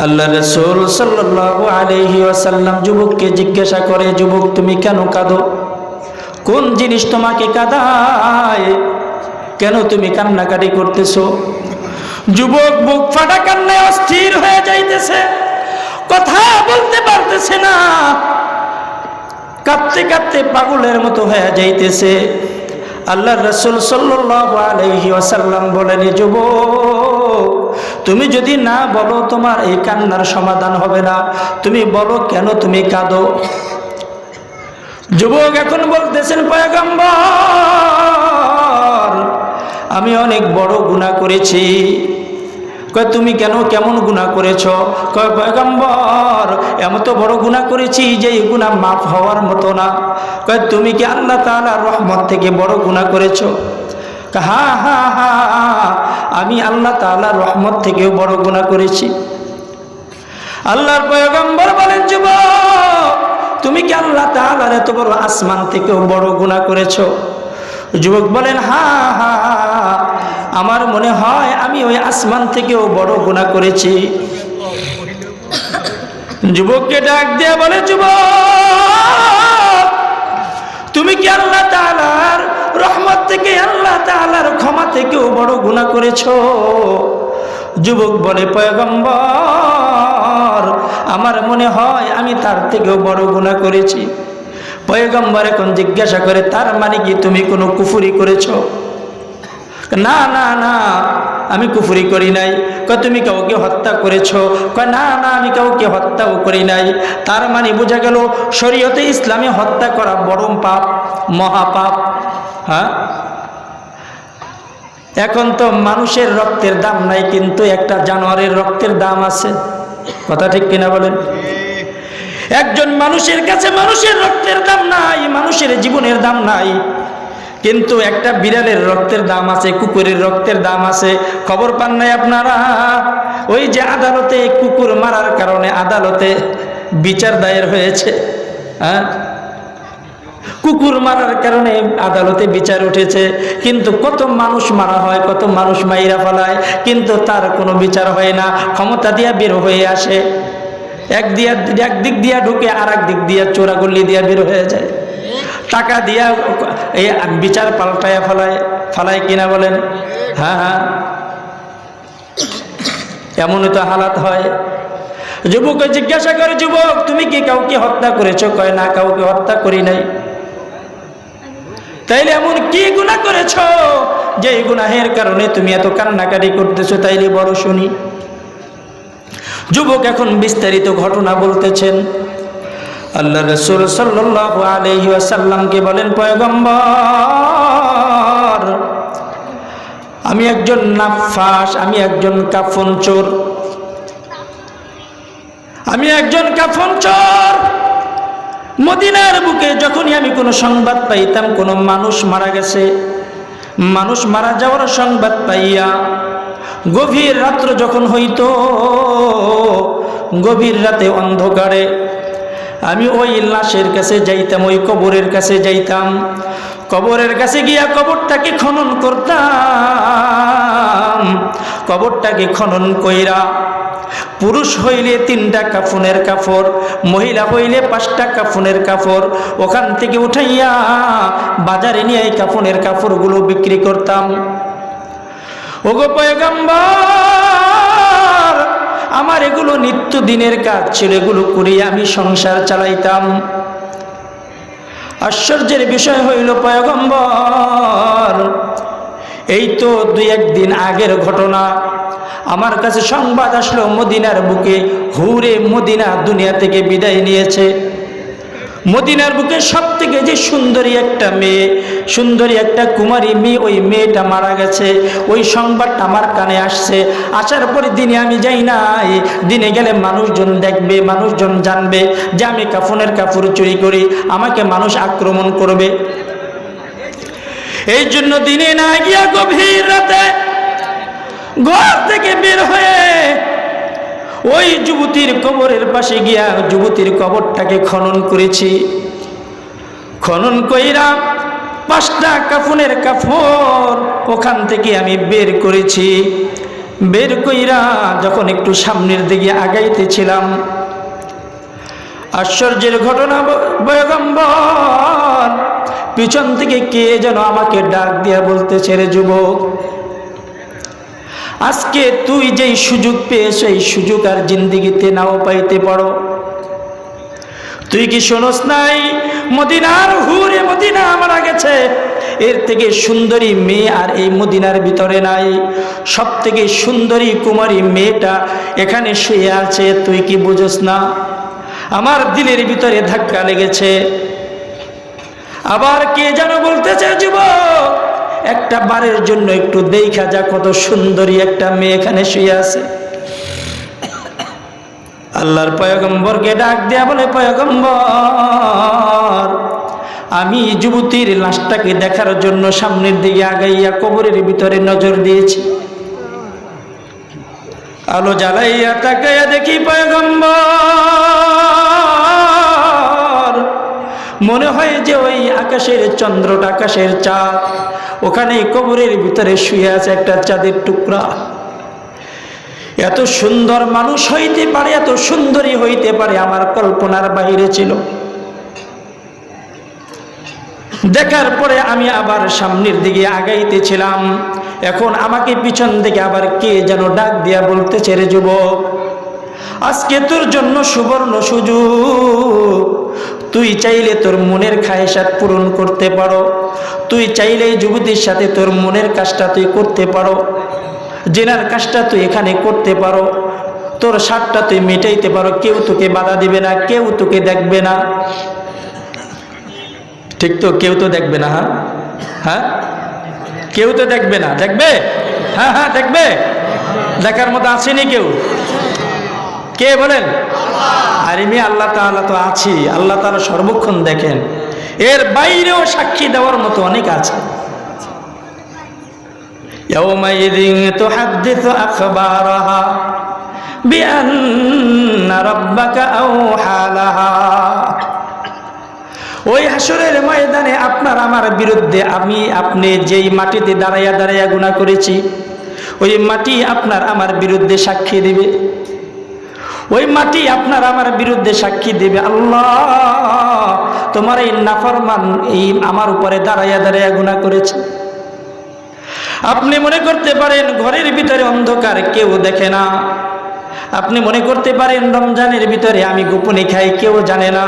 আল্লাহ রাসূল সাল্লাল্লাহু আলাইহি ওয়াসাল্লাম যুবককে জিজ্ঞাসা করে, যুবক তুমি কেন কাঁদো? কোন জিনিস তোমাকে কাঁদায়? কেন তুমি কান্নাকাটি করতেছো? যুবক বুক ফাটা কান্নায় অস্থির হয়ে যাইতেছে, কথা বলতে পারতেছে না, কাঁদতে কাঁদতে পাগলের মতো হয়ে যাইতেছে। আল্লাহর রাসূল সাল্লাল্লাহু আলাইহি ওয়াসাল্লাম বলেন, যুবক তুমি যদি না বলো তোমার এই কান্নার সমাধান হবে না, তুমি বলো কেন তুমি কাঁদো। যুবক এখন বলতেছেন, পয়গম্বর আমি অনেক বড় গুনাহ করেছি। কয় তুমি কেমন গুনাহ করেছো? কয় পয়গম্বর এমন তো বড় গুনাহ করেছি যে এই গুনাহ মাফ হওয়ার মতো না। কয় তুমি কি আল্লাহ তাআলার রহমত থেকে বড় গুনাহ করেছো? হা হা হা আমি আল্লাহ তাআলার রহমত থেকেও বড় গুনাহ করেছি। আল্লাহর পয়গম্বর বলেন, যুবক তুমি কি আল্লাহ তাআলার এত বড় আসমান থেকেও বড় গুনাহ করেছো? যুবক বলেন, হা হা আমার মনে হয় আমি ওই আসমান থেকেও বড় গুনাহ করেছি। যুবককে ডাক দিয়ে বলে, যুবক তুমি কি আল্লাহ তাআলার রহমত থেকে, আল্লাহ তাআলার ক্ষমা থেকেও বড় গুনাহ করেছো? যুবক বলে, পয়গম্বর আমার মনে হয় আমি তার থেকেও বড় গুনাহ করেছি। পয়গম্বর এখন জিজ্ঞাসা করে, তার মানে কি তুমি কোনো কুফরি করেছো? না না না আমি কুফরি করি নাই। কয় তুমি কাউকে হত্যা করেছো? কয় না না আমি কাউকে হত্যাও করি নাই। তার মানে বোঝা গেল শরীয়তে ইসলামে হত্যা করা বড় পাপ, মহাপাপ। হ্যাঁ, এখন তো মানুষের রক্তের দাম নাই, কিন্তু একটা জানোয়ারের রক্তের দাম আছে। কথা ঠিক কিনা বলেন? একজন মানুষের কাছে মানুষের রক্তের দাম নাই, মানুষের জীবনের দাম নাই, কিন্তু একটা বিড়ালের রক্তের দাম আছে, কুকুরের রক্তের দাম আছে। খবর পান নাই আপনারা? ওই যে আদালতে কুকুর মারার কারণে আদালতে বিচার দায়ের হয়েছে। হ্যাঁ, কুকুর মারার কারণে আদালতে বিচার উঠেছে, কিন্তু কত মানুষ মারা হয়, কত মানুষ মাইরা ফেলায়, কিন্তু তার কোনো বিচার হয় না। ক্ষমতা দিয়া বের হয়ে আসে, এক দিক দিয়া ঢুকে আর এক দিক দিয়া চোরাগল্লি দিয়া বের হয়ে যায়, টাকা দিয়া এই বিচার পাল্টায়া ফালায় কিনা বলেন? হ্যাঁ হ্যাঁ, এমনই তো হালাত হয়। যুবক জিজ্ঞাসা করে, যুবক তুমি কি কাউকে হত্যা করেছো? কয় না কাউকে হত্যা করি নাই। তাইলে এমন কি গুনাহ করেছো যে এই গুনাহের কারণে তুমি এত কান্নাকাটি করতেছো? তাইলে বড় শুনি। যুবক এখন বিস্তারিত ঘটনা বলতেছেন। আল্লাহ রাসূল সাল্লাল্লাহু আলাইহি ওয়াসাল্লামকে বলেন, পয়গম্বর আমি একজন নাফাস, আমি একজন কাফন চোর, আমি একজন কাফন চোর। মদিনার বুকে যখনই আমি কোনো সংবাদ পাইতাম কোনো মানুষ মারা গেছে, মানুষ মারা যাওয়ার সংবাদ পাইয়া গভীর রাত্র যখন হইতো, গভীর রাতে অন্ধকারে আমি ওই লাশের কাছে যাইতাম, ওই কবরের কাছে যাইতাম। কবরের কাছে গিয়া কবরটাকে খনন করতাম। কবরটাকে খনন কইরা পুরুষ হইলে 3টা কাফনের কাপড়, মহিলা হইলে 5টা কাফনের কাপড় ওখান থেকে উঠাইয়া বাজারে নিয়ে এই কাফনের কাপড়গুলো বিক্রি করতাম। ওগো পয়গম্বর আমার এগুলো নিত্যদিনের কাজ ছিল, এগুলো করে আমি সংসার চালাইতাম। আশ্চর্যের বিষয় হইল পয়গম্বর, এই তো 2-1 দিন আগের ঘটনা। আমার কাছে সংবাদ আসলো মদিনার বুকে হুরে মদিনা দুনিয়া থেকে বিদায় নিয়েছে। মদিনার বুকে সবথেকে যে সুন্দরী একটা মেয়ে, সুন্দরী একটা কুমারী মেয়ে, ওই মেয়েটা মারা গেছে। ওই সংবাদটা আমার কানে আসছে। আসার পরে দিনে আমি যাই নাই, দিনে গেলে মানুষজন দেখবে, মানুষজন জানবে যে আমি কাফনের কাপড় চুরি করি, আমাকে মানুষ আক্রমণ করবে। এই জন্য দিনে না গিয়া গভীর রাতে ঘর থেকে বের হয়ে ওই যুবতীর কবরের পাশে গিয়া যুবতীর কবরটাকে খনন করেছি। খনন কইরা 5টা কাফনের কাফন ওখান থেকে আমি বের করেছি। বের কইরা যখন একটু সামনের দিকে আগাইতেছিলাম, আশ্চর্যের ঘটনা পয়গম্বর, পিছন থেকে কে যেন আমাকে ডাক দিয়া বলতেছে, রে যুবক, আজকে তুই যেই সুযোগ পেয়েছ এই সুযোগ আর জিন্দিগিতে নাও পাইতে পারো। তুই কি শোনস নাই মদিনার হুরে মদিনা মারা গেছে, এর থেকে সুন্দরী মেয়ে আর এই মদিনার ভিতরে নাই। সব থেকে সুন্দরী কুমারী মেয়েটা এখানে শুয়ে আছে, তুই কি বুঝস না? আমার দিলের ভিতরে ধাক্কা লেগেছে। আবার কে যেন বলতেছে, যুবক, একটা বারের জন্য একটু দেখা যা, কত সুন্দরী একটা মেয়ে এখানে শুয়ে আছে। আল্লাহর পয়গম্বরকে ডাক দেয়া বলে, পয়গম্বর, আমি যুবতীর লাশটাকে দেখার জন্য সামনের দিকে আগাইয়া কবরের ভিতরে নজর দিয়েছি। আলো জ্বালাইয়া তাকাইয়া দেখি পয়গম্বর, মনে হয় যে ওই আকাশের চন্দ্রটা, আকাশের চাঁদ, ওখানে কবরের ভিতরে শুয়ে আছে একটা চাঁদের টুকরা। এত সুন্দর মানুষ হইতে পারে, এত সুন্দরী হইতে পারে, আমার কল্পনার বাহিরে ছিল। দেখার পরে আমি আবার সামনের দিকে আগাইতেছিলাম। এখন আমাকে পিছন থেকে আবার কে যেন ডাক দিয়া বলতেছে, রে যুবক, আজকে তোর জন্য সুবর্ণ সুযোগ। তুই চাইলে তোর মনের খায়েশাত পূরণ করতে পারো। তুই চাইলে যুবতীর সাথে তোর মনের কাজটা তুই করতে পারো, জেনার কাজটা তুই এখানে করতে পারো, তোর স্বাদটা তুই মেটাইতে পারো। কেউ তোকে বাধা দিবে না, কেউ তোকে দেখবে না। ঠিক তো? কেউ তো দেখবে না। হ্যাঁ হ্যাঁ, কেউ তো দেখবে না। দেখবে? হ্যাঁ হ্যাঁ দেখবে। দেখার মতো আসেনি কেউ? কে বলেন? আরে আমি আল্লাহ তাআলা তো আছি, আল্লাহ তাআলা সর্বক্ষণ দেখেন। এর বাইরেও সাক্ষী দেওয়ার মতো অনেক আছে। ইয়াউমাইযিন তুহাদ্দিসু আখবারাহা বিআন্না রাব্বাকা আওহা লাহা। ওই হাসরের ময়দানে আপনার আমার বিরুদ্ধে আমি আপনি যেই মাটিতে দাঁড়াইয়া দাঁড়াইয়া গুনাহ করেছি, ওই মাটি আপনার আমার বিরুদ্ধে সাক্ষী দিবে। ওই মাটি আপনার আমার বিরুদ্ধে সাক্ষী দিবে, আল্লাহ তোমার এই নাফরমান এই আমার উপরে দাঁড়াইয়া দাঁড়াইয়া গুনাহ করেছে। আপনি মনে করতে পারেন ঘরের ভিতরে অন্ধকার, কেউ দেখে না। আপনি মনে করতে পারেন রমজানের ভিতরে আমি গোপনে খাই, কেউ জানে না।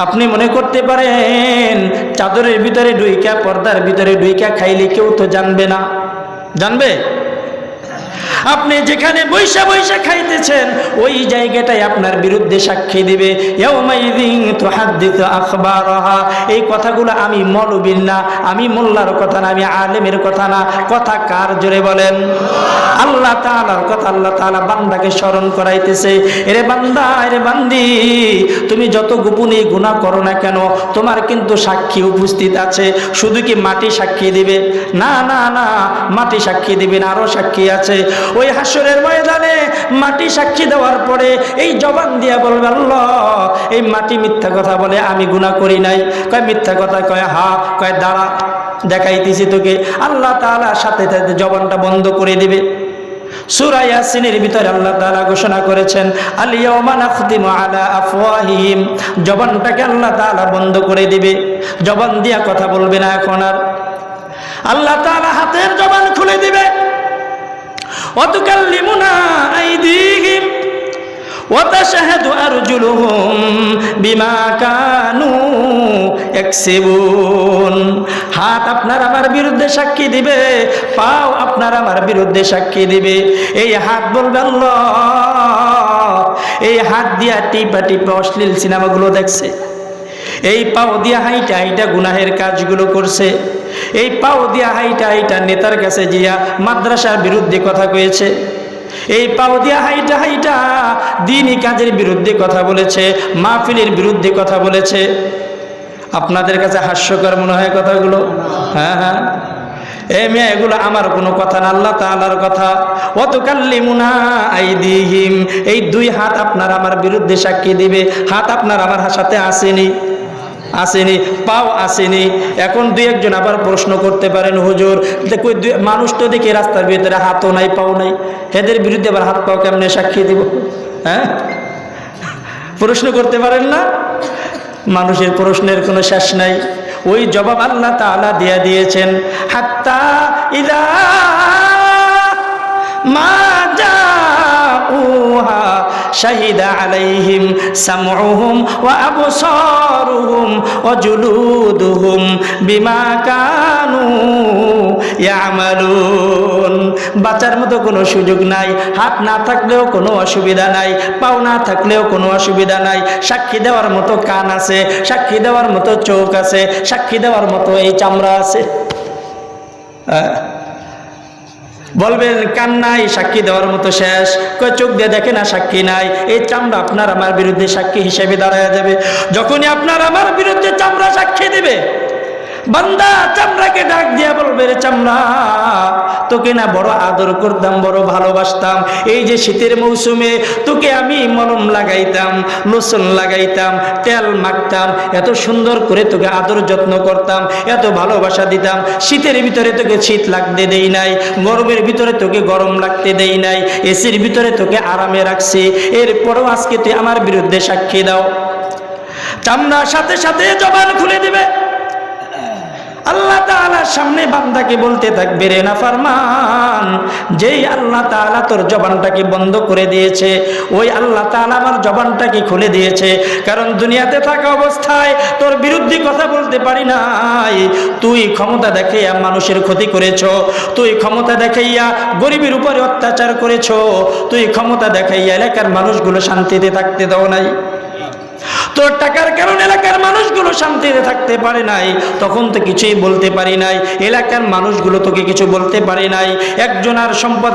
আপনি মনে করতে পারেন চাদরের ভিতরে ডুইকা, পর্দার ভিতরে ডুইকা খাইলে কেউ তো জানবে না। জানবে? আপনি যেখানে বৈশা বৈশা খাইতেছেন ওই জায়গাটাই আপনার বিরুদ্ধে সাক্ষী দিবে। ইয়াউমাইযিন তুহাদ্দিসু আখবারাহা। এই কথাগুলো আমি মৌলবীর না, আমি মোল্লার কথা না, আমি আলেমের কথা না। কথা কার? জোরে বলেন। আল্লাহ তাআলার কথা। আল্লাহ তাআলা বান্দাকে স্মরণ করাইতেছে, এরে বান্দা, এরে বান্দি, তুমি যত গোপনে গুনাহ করো না কেন, তোমার কিন্তু সাক্ষী উপস্থিত আছে। শুধু কি মাটি সাক্ষী দিবে? না না না, মাটি সাক্ষী দিবে না, আরো সাক্ষী আছে। ওই হাসরের ময়দানে মাটি সাক্ষী দেওয়ার পরে এই জবান দিয়া বলবে, আল্লাহ এই মাটি মিথ্যা কথা বলে, আমি গুনাহ করি নাই। কয় মিথ্যা কথা? কয় হা। কয় দাঁড়া দেখাইতেছি তোকে। আল্লাহ তাআলা সাথে সাথে জবানটা বন্ধ করে দিবে। সূরা ইয়াসিনের ভিতরে আল্লাহ তাআলা ঘোষণা করেছেন, আল ইয়াওমা নাখতিমু আলা আফওয়াহিহিম। জবানটাকে আল্লাহ তাআলা বন্ধ করে দিবে, জবান দিয়া কথা বলবে না এখন আর। আল্লাহ তাআলা হাতের জবান খুলে দিবে। ওয়াতুকাল্লিমুনা আইদিহিম ওয়া তাশহাদু আরজুলুহুম বিমা কানু ইয়াকসিবুন। হাত আপনার আমার বিরুদ্ধে সাক্ষী দিবে, পাও আপনার আমার বিরুদ্ধে সাক্ষী দিবে। এই হাত বলবে, আল্লাহ এই হাত দিয়া টিপা টিপা অশ্লীল সিনেমাগুলো দেখছে। এই পাও দিয়া হাইটা হাইটা গুনাহের কাজগুলো করছে। এই পাও দিয়া হাইটা হাইটা নেতার কাছে গিয়া মাদ্রাসার বিরুদ্ধে কথা কয়েছে। এই পাও দিয়া হাইটা হাইটা দ্বীনি কাজের বিরুদ্ধে কথা বলেছে, মাহফিলের বিরুদ্ধে কথা বলেছে। আপনাদের কাছে হাস্যকর মনে হয় কথাগুলো? হ্যাঁ হ্যাঁ, মেয়ে এগুলো আমার কোনো কথা না, আল্লাহ তাআলার কথা। ওয়াতুকাল্লিমুনা আইদিহিম। এই দুই হাত আপনার আমার বিরুদ্ধে সাক্ষী দিবে। হাত আপনার আমার সাথে আসেনি। আসেনি, পাও আসেনি। এখন দুই একজন আবার প্রশ্ন করতে পারেন, হুজুর মানুষ তো দেখি রাস্তার ভিতরে হাতও নাই পাও নাই, এদের বিরুদ্ধে আবার হাত পাও কেমনে সাক্ষী দিব? হ্যাঁ, প্রশ্ন করতে পারেন না? মানুষের প্রশ্নের কোনো শেষ নাই। ওই জবাব আল্লাহ তাআলা দিয়ে দিয়েছেন, হাত্তা ইদা মা জাউহা শাহিদা আলাইহিম সামউহুম ওয়া আবসারুহুম ওয়া জুলুদুহুম বিমা কানু ইয়ামালুন। বাঁচার মতো কোনো সুযোগ নাই, হাত না থাকলেও কোনো অসুবিধা নাই, পাও না থাকলেও কোনো অসুবিধা নাই। সাক্ষী দেওয়ার মতো কান আছে, সাক্ষী দেওয়ার মতো চোখ আছে, সাক্ষী দেওয়ার মতো এই চামড়া আছে। বলবেন কান নাই, সাক্ষী দেওয়ার মতো শেষ। কই চোখ দিয়ে দেখে না, সাক্ষী নাই। এই চামড়া আপনার আমার বিরুদ্ধে সাক্ষী হিসেবে দাঁড়ায় যাবে। যখনই আপনার আমার বিরুদ্ধে চামড়া সাক্ষী দিবে, বান্দা চামড়াকে ডাক দিয়া বলবে, রে চামড়া, তোকে না বড় আদর করতাম, বড় ভালোবাসতাম। এই যে শীতের মৌসুমে তোকে আমি মলম লাগাইতাম, লোশন লাগাইতাম, তেল মাখতাম, এত সুন্দর করে তোকে আদর যত্ন করতাম, এত ভালোবাসা দিতাম। শীতের ভিতরে তোকে শীত লাগতে দেই নাই, গরমের ভিতরে তোকে গরম লাগতে দেই নাই, এসির ভিতরে তোকে আরামে রাখছি। এরপরও আজকে তুই আমার বিরুদ্ধে সাক্ষী দাও। চামড়ার সাথে সাথে জবান খুলে দিবে। আল্লাহ তাআলার সামনে বান্দাকে বলতে থাকবে, রে নাফরমান, যেই আল্লাহ তাআলা তোর জবানটাকে বন্ধ করে দিয়েছে, ওই আল্লাহ তাআলা আমার জবানটাকে খুলে দিয়েছে। কারণ দুনিয়াতে থাকা অবস্থায় তোর বিরুদ্ধে কথা বলতে পারি নাই। তুই ক্ষমতা দেখাইয়া মানুষের ক্ষতি করেছ, তুই ক্ষমতা দেখাইয়া গরিবের উপরে অত্যাচার করেছ, তুই ক্ষমতা দেখাইয়া এলাকার মানুষগুলো শান্তিতে থাকতে দাও নাই। তোর টাকার কারণে এলাকার মানুষগুলো শান্তিতে থাকতে পারে নাই, তখন তো কিছুই বলতে পারি নাই। এলাকার মানুষগুলো তোকে কিছু বলতে পারে নাই। একজনের সম্পদ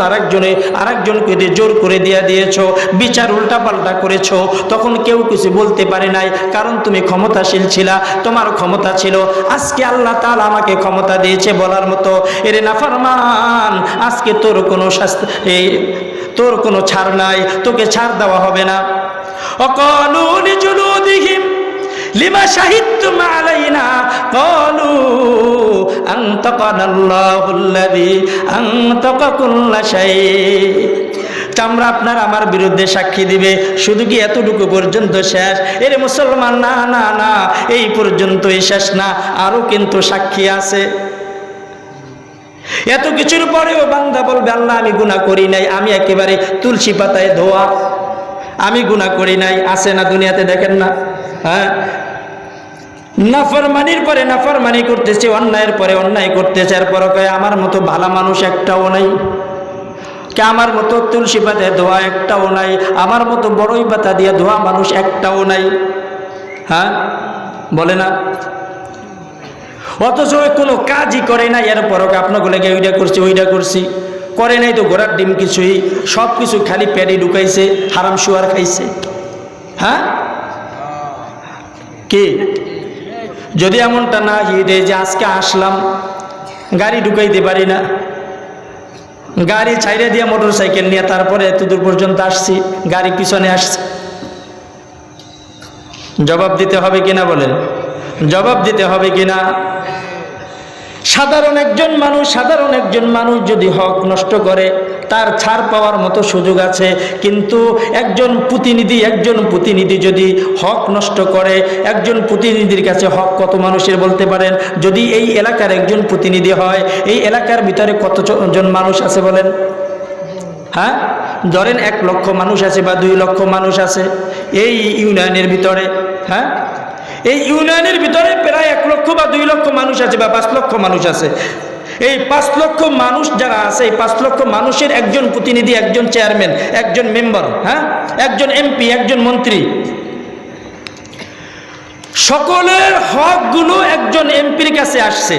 আরেকজনকে দিয়ে জোর করে দিয়ে দিয়েছো, বিচার উল্টা পাল্টা করেছো, তখন কেউ কিছু বলতে পারে নাই, কারণ তুমি ক্ষমতাশীল ছিলা, তোমার ক্ষমতা ছিল। আজকে আল্লাহ তাআলা আমাকে ক্ষমতা দিয়েছে বলার মতো। এরে নাফরমান, আজকে তোর কোনো তোর কোনো ছাড় নাই, তোকে ছাড় দেওয়া হবে না। وقالوا لجلودهم لما شهدتم علينا قالوا أنطقنا الله الذي أنطق كل شيء। চামড়া আপনার আমার বিরুদ্ধে সাক্ষী দিবে, শুধু কি এতটুকু পর্যন্ত শেষ? এরে মুসলমান, না না না, এই পর্যন্তই শেষ না, আরো কিন্তু সাক্ষী আছে। এত কিছুর পরেও বান্দা বলবে, আল্লাহ আমি গুনাহ করি নাই, আমি একেবারে তুলসী পাতায় ধোয়া, আমি গুনাহ করি নাই। আছে না দুনিয়াতে, দেখেন না? হ্যাঁ, নাফরমানির পরে নাফরমানি করতেছে, অন্যায়ের পরে অন্যায় করতেছে, এরপর কয় আমার মতো ভালো মানুষ একটাও নাই, কে আমার মতো তুলসী পাতায় ধোয়া একটাও নাই, আমার মতো বড়ই পাতা দিয়ে ধোয়া মানুষ একটাও নাই। হ্যাঁ, বলে না? অথচ কোনো কাজই করে না, এরপরও আপনাগুলো ওইটা করছি ওইটা করছি করে নাই তো ঘোড়ার ডিম কিছুই, সব কিছু খালি পেটে ঢুকাইছে, হারাম শুয়ার খাইছে। হ্যাঁ, কি যদি এমনটা না হিরে যে আজকে আসলাম, গাড়ি ঢুকাইতে পারি না, গাড়ি ছাইড়ে দিয়ে মোটর সাইকেল নিয়ে তারপরে এত দূর পর্যন্ত আসছি, গাড়ি পিছনে আসছে, জবাব দিতে হবে কিনা বলেন? জবাব দিতে হবে কিনা? সাধারণ একজন মানুষ যদি হক নষ্ট করে, তার ছাড় পাওয়ার মতো সুযোগ আছে। কিন্তু একজন প্রতিনিধি যদি হক নষ্ট করে, একজন প্রতিনিধির কাছে হক কত মানুষের বলতে পারেন? যদি এই এলাকার একজন প্রতিনিধি হয়, এই এলাকার ভিতরে কতজন মানুষ আছে বলেন? হ্যাঁ, ধরেন 1 লক্ষ মানুষ আছে বা 2 লক্ষ মানুষ আছে এই ইউনিয়নের ভিতরে। হ্যাঁ, এই ইউনিয়নের ভিতরে প্রায় 1 লক্ষ বা 2 লক্ষ মানুষ আছে বা 5 লক্ষ মানুষ আছে। এই 5 লক্ষ মানুষ যারা আছে, এই 5 লক্ষ মানুষের একজন প্রতিনিধি, একজন চেয়ারম্যান, একজন মেম্বার, হ্যাঁ, একজন এমপি, একজন মন্ত্রী, সকলের হকগুলো একজন এমপির কাছে আসছে,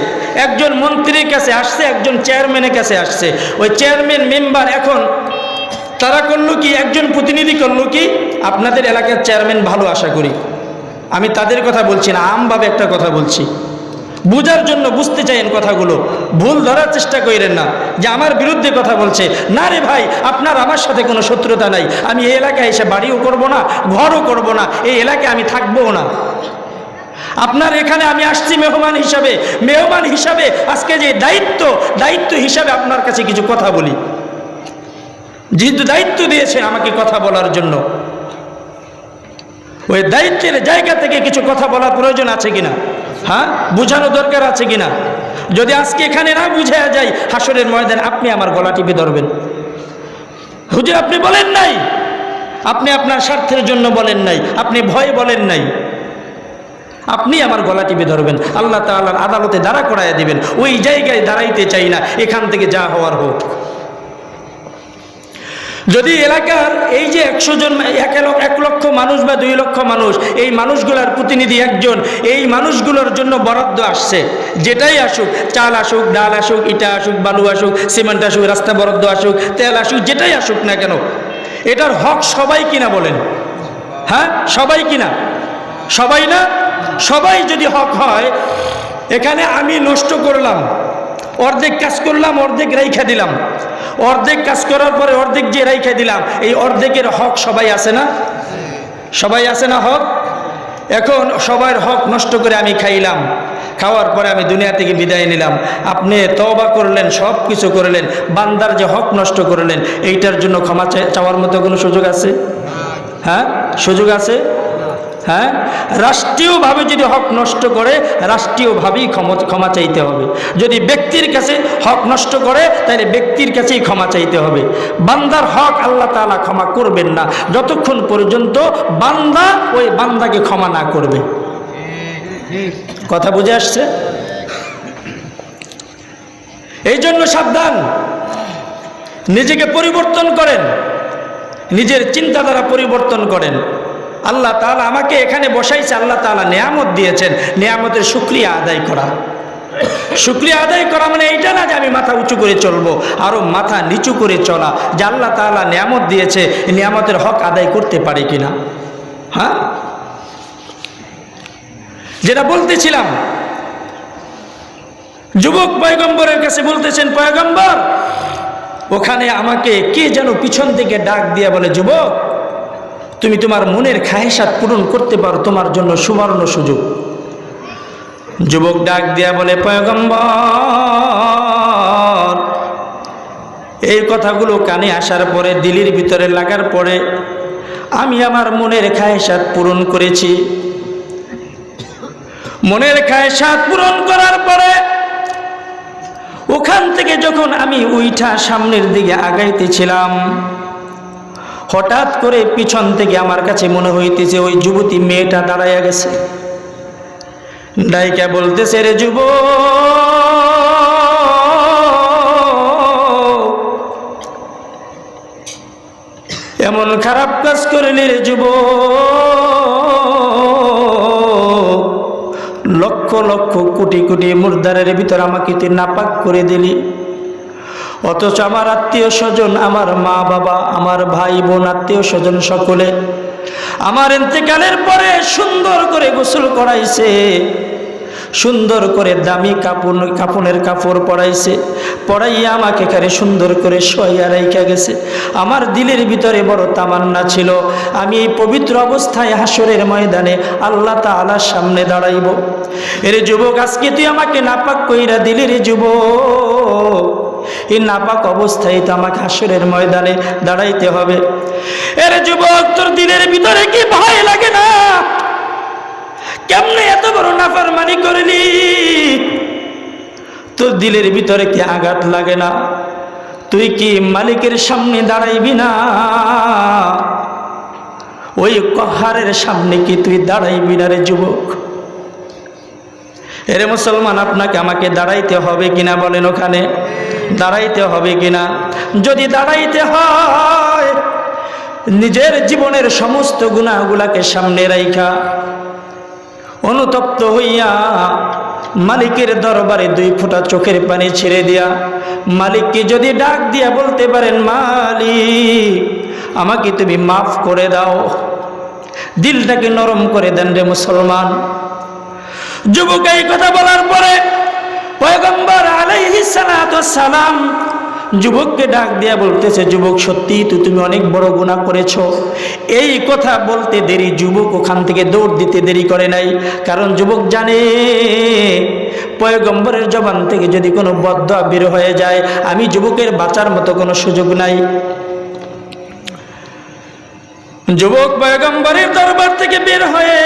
একজন মন্ত্রীর কাছে আসছে, একজন চেয়ারম্যানের কাছে আসছে। ওই চেয়ারম্যান মেম্বার এখন তারা করলো কি, একজন প্রতিনিধি করলো কি, আপনাদের এলাকার চেয়ারম্যান ভালো, আশা করি আমি তাদের কথা বলছি না, আমভাবে একটা কথা বলছি, বুঝার জন্য, বুঝতে চাইেন কথাগুলো, ভুল ধরার চেষ্টা করেন না যে আমার বিরুদ্ধে কথা বলছে। না রে ভাই, আপনার আমার সাথে কোনো শত্রুতা নাই, আমি এই এলাকায় এসে বাড়িও করব না, ঘরও করব না, এই এলাকায় আমি থাকবো না। আপনার এখানে আমি আসছি মেহমান হিসাবে আজকে যে দায়িত্ব হিসাবে আপনার কাছে কিছু কথা বলি। যেহেতু দায়িত্ব দিয়েছে আমাকে কথা বলার জন্য, ওই দায়িত্বের জায়গা থেকে কিছু কথা বলার প্রয়োজন আছে কিনা, হ্যাঁ, বুঝানো দরকার আছে কিনা। যদি আজকে এখানে না বুঝা যায়, হাসরের ময়দানে আপনি আমার গলা টিপে ধরবেন। হুজুর আপনি বলেন নাই, আপনি আপনার স্বার্থের জন্য বলেন নাই, আপনি ভয়ে বলেন নাই, আপনি আমার গলা টিপে ধরবেন, আল্লাহ তাআলার আদালতে দাঁড়া করাইয়া দিবেন। ওই জায়গায় দাঁড়াইতে চাই না, এখান থেকে যা হওয়ার হোক। যদি এলাকার এই যে 100 জন 1 লক্ষ মানুষ বা 2 লক্ষ মানুষ, এই মানুষগুলোর প্রতিনিধি একজন, এই মানুষগুলোর জন্য বরাদ্দ আসছে, যেটাই আসুক, চাল আসুক, ডাল আসুক, ইটা আসুক, বালু আসুক, সিমেন্ট আসুক, রাস্তা বরাদ্দ আসুক, তেল আসুক, যেটাই আসুক না কেন, এটার হক সবাই কিনা বলেন? হ্যাঁ, সবাই কিনা? সবাই না? সবাই যদি হক হয়, এখানে আমি নষ্ট করলাম, অর্ধেক কাজ করলাম, অর্ধেক রাইখা দিলাম, অর্ধেক কাজ করার পরে অর্ধেক যে রাইখা দিলাম, এই অর্ধেকের হক সবাই আছে না? সবাই আছে না হক? এখন সবার হক নষ্ট করে আমি খাইলাম, খাওয়ার পরে আমি দুনিয়া থেকে বিদায় নিলাম, আপনি তওবা করলেন, সব কিছু করলেন, বান্দার যে হক নষ্ট করলেন, এইটার জন্য ক্ষমা চাওয়ার মতো কোনো সুযোগ আছে? হ্যাঁ, সুযোগ আছে? হ্যাঁ, রাষ্ট্রীয়ভাবে যদি হক নষ্ট করে, রাষ্ট্রীয়ভাবেই ক্ষমা চাইতে হবে। যদি ব্যক্তির কাছে হক নষ্ট করে, তাহলে ব্যক্তির কাছেই ক্ষমা চাইতে হবে। বান্দার হক আল্লাহ তাআলা ক্ষমা করবেন না যতক্ষণ পর্যন্ত বান্দা ওই বান্দাকে ক্ষমা না করবে। কথা বুঝে আসছে? এই জন্য সাবধান, নিজেকে পরিবর্তন করেন, নিজের চিন্তাধারা পরিবর্তন করেন। আল্লাহ তাআলা আমাকে এখানে বসাইছে, আল্লাহ তাআলা নিয়ামত দিয়েছেন, নিয়ামতের শুকরিয়া আদায় করা। শুকরিয়া আদায় করা মানে এইটা না যে আমি মাথা উঁচু করে চলবো, আরো মাথা নিচু করে চলা, যে আল্লাহ তাআলা নিয়ামত দিয়েছে, নিয়ামতের হক আদায় করতে পারে কিনা। হ্যাঁ, যেটা বলতেছিলাম, যুবক পয়গম্বরের কাছে বলতেছেন, পয়গম্বর ওখানে আমাকে কে যেন পিছন থেকে ডাক দিয়ে বলে, যুবক তুমি তোমার মনের খায়েশাত পূরণ করতে পারো, তোমার জন্য সুবর্ণ সুযোগ। যুবক ডাক দিয়া বলে, পয়গম্বর এই কথাগুলো কানে আসার পরে, দিলের ভিতরে লাগার পরে আমি আমার মনের খায়েশাত পূরণ করেছি। মনের খায়েশাত পূরণ করার পরে ওখান থেকে যখন আমি উইঠা সামনের দিকে আগাইতেছিলাম, হঠাৎ করে পিছন থেকে আমার কাছে মনে হইতেছে ওই যুবতী মেয়েটা দাঁড়াইয়া গেছে। ডাইকা বলতেছে, রে যুবক এমন খারাপ কাজ করলি রে যুবক, লক্ষ লক্ষ কোটি কোটি মুর্দারের ভিতর আমাকে তুই নাপাক করে দিলি, অথচ আমার আত্মীয় স্বজন, আমার মা বাবা, আমার ভাই বোন, আত্মীয় স্বজন সকলে আমার ইন্তেকালের পরে সুন্দর করে গোসল করাইছে, সুন্দর করে দামি কাপড়ের কাপড় পরাইছে, পরাইয়া আমাকে এখানে সুন্দর করে শোয়াইয়া রাইখা গেছে। আমার দিলের ভিতরে বড় তামান্না ছিল, আমি এই পবিত্র অবস্থায় হাসরের ময়দানে আল্লাহ তাআলার সামনে দাঁড়াইব। এরে যুবক, আজকে তুই আমাকে নাপাক কইরা দিলি রে যুবক, এই নাপাক অবস্থায় তো আমাকে হাসরের ময়দানে দাঁড়াইতে হবে। এরে যুবক, তোর দিলের ভিতরে কি ভয় লাগে না? কেমনে এত বড় নাফরমানি করলি? তোর দিলের ভিতরে কি আঘাত লাগে না? তুই কি মালিকের সামনে দাঁড়াইবি না? ওই কহারের সামনে কি তুই দাঁড়াইবি না রে যুবক? এরে মুসলমান, আপনাকে আমাকে দাঁড়াইতে হবে কিনা বলেন? ওখানে দাঁড়াইতে হবে কিনা? যদি দাঁড়াইতে হয়, নিজের জীবনের সমস্ত গুনাহগুলাকে সামনে রাইখা অনুতপ্ত হইয়া মালিকের দরবারে 2 ফোঁটা চোখের পানি ছেড়ে দিয়া মালিককে যদি ডাক দিয়া বলতে পারেন, মালিক আমাকে তুমি মাফ করে দাও, দিলটাকে নরম করে দেন রে মুসলমান। যুবক এই কথা বলার পরে পয়গম্বর আলাইহিস সালাতু ওয়াস সালাম যুবককে ডাক দিয়া বলতেছে, যুবক সত্যি তো তুমি অনেক বড় গুনাহ করেছো। এই কথা বলতে দেরি, যুবক ওখান থেকে দৌড় দিতে দেরি করে নাই, কারণ যুবক জানে পয়গম্বরের জবান থেকে যদি কোনো বদদোয়া বের হয়ে যায়, আমি যুবকের বাঁচার মতো কোনো সুযোগ নাই। যুবক পয়গম্বরের দরবার থেকে বের হয়ে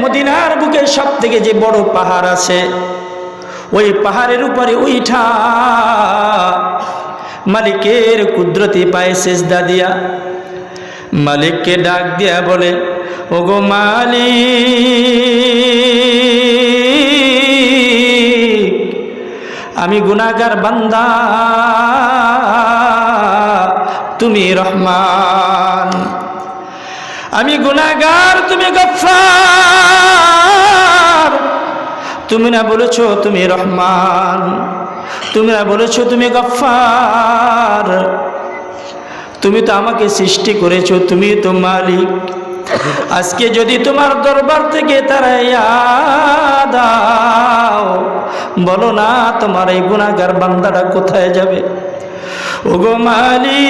মদিনার বুকে সব থেকে যে বড় পাহাড় আছে, ওই পাহাড়ের উপরে উঠা মালিকের কুদরতি পায়ে সিজদা দিয়া মালিককে ডাক দিয়া বলে, ওগো মালিক, আমি গুনাহগার বান্দা, তুমি রহমান। আমি গুনাহগার, তুমি গফফার। তুমি না বলেছো তুমি রহমান, তুমি না বলেছো তুমি গফফার। তুমি তো আমাকে সৃষ্টি করেছো, তুমি তো মালিক। আজকে যদি তোমার দরবার থেকে তাড়াইয়া দাও, বলো না তোমার এই গুনাহগার বান্দাটা কোথায় যাবে? ওগো মালিক,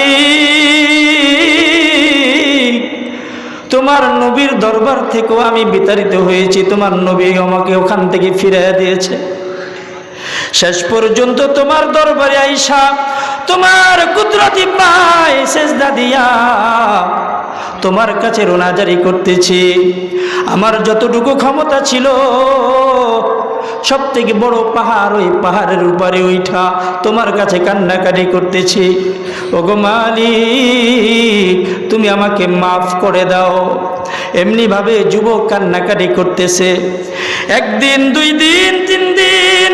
তোমার নবীর দরবার থেকেও আমি বিতাড়িত হয়েছি, তোমার নবী আমাকে ওখান থেকে ফিরিয়ে দিয়েছে। শেষ পর্যন্ত তোমার দরবারে আইসা তোমার কুদরতি পায়ে সিজদা দিয়া তোমার কাছে রোনাজারি করতেছি। আমার যতটুকু ক্ষমতা ছিল, সব থেকে বড় পাহাড়, ওই পাহাড়ের উপরে উঠা তোমার কাছে কান্নাকাটি করতেছি। ওগো মালিক, তুমি আমাকে মাফ করে দাও। এমনি ভাবে যুবক কান্নাকাটি করতেছে। একদিন, 2 দিন, 3 দিন,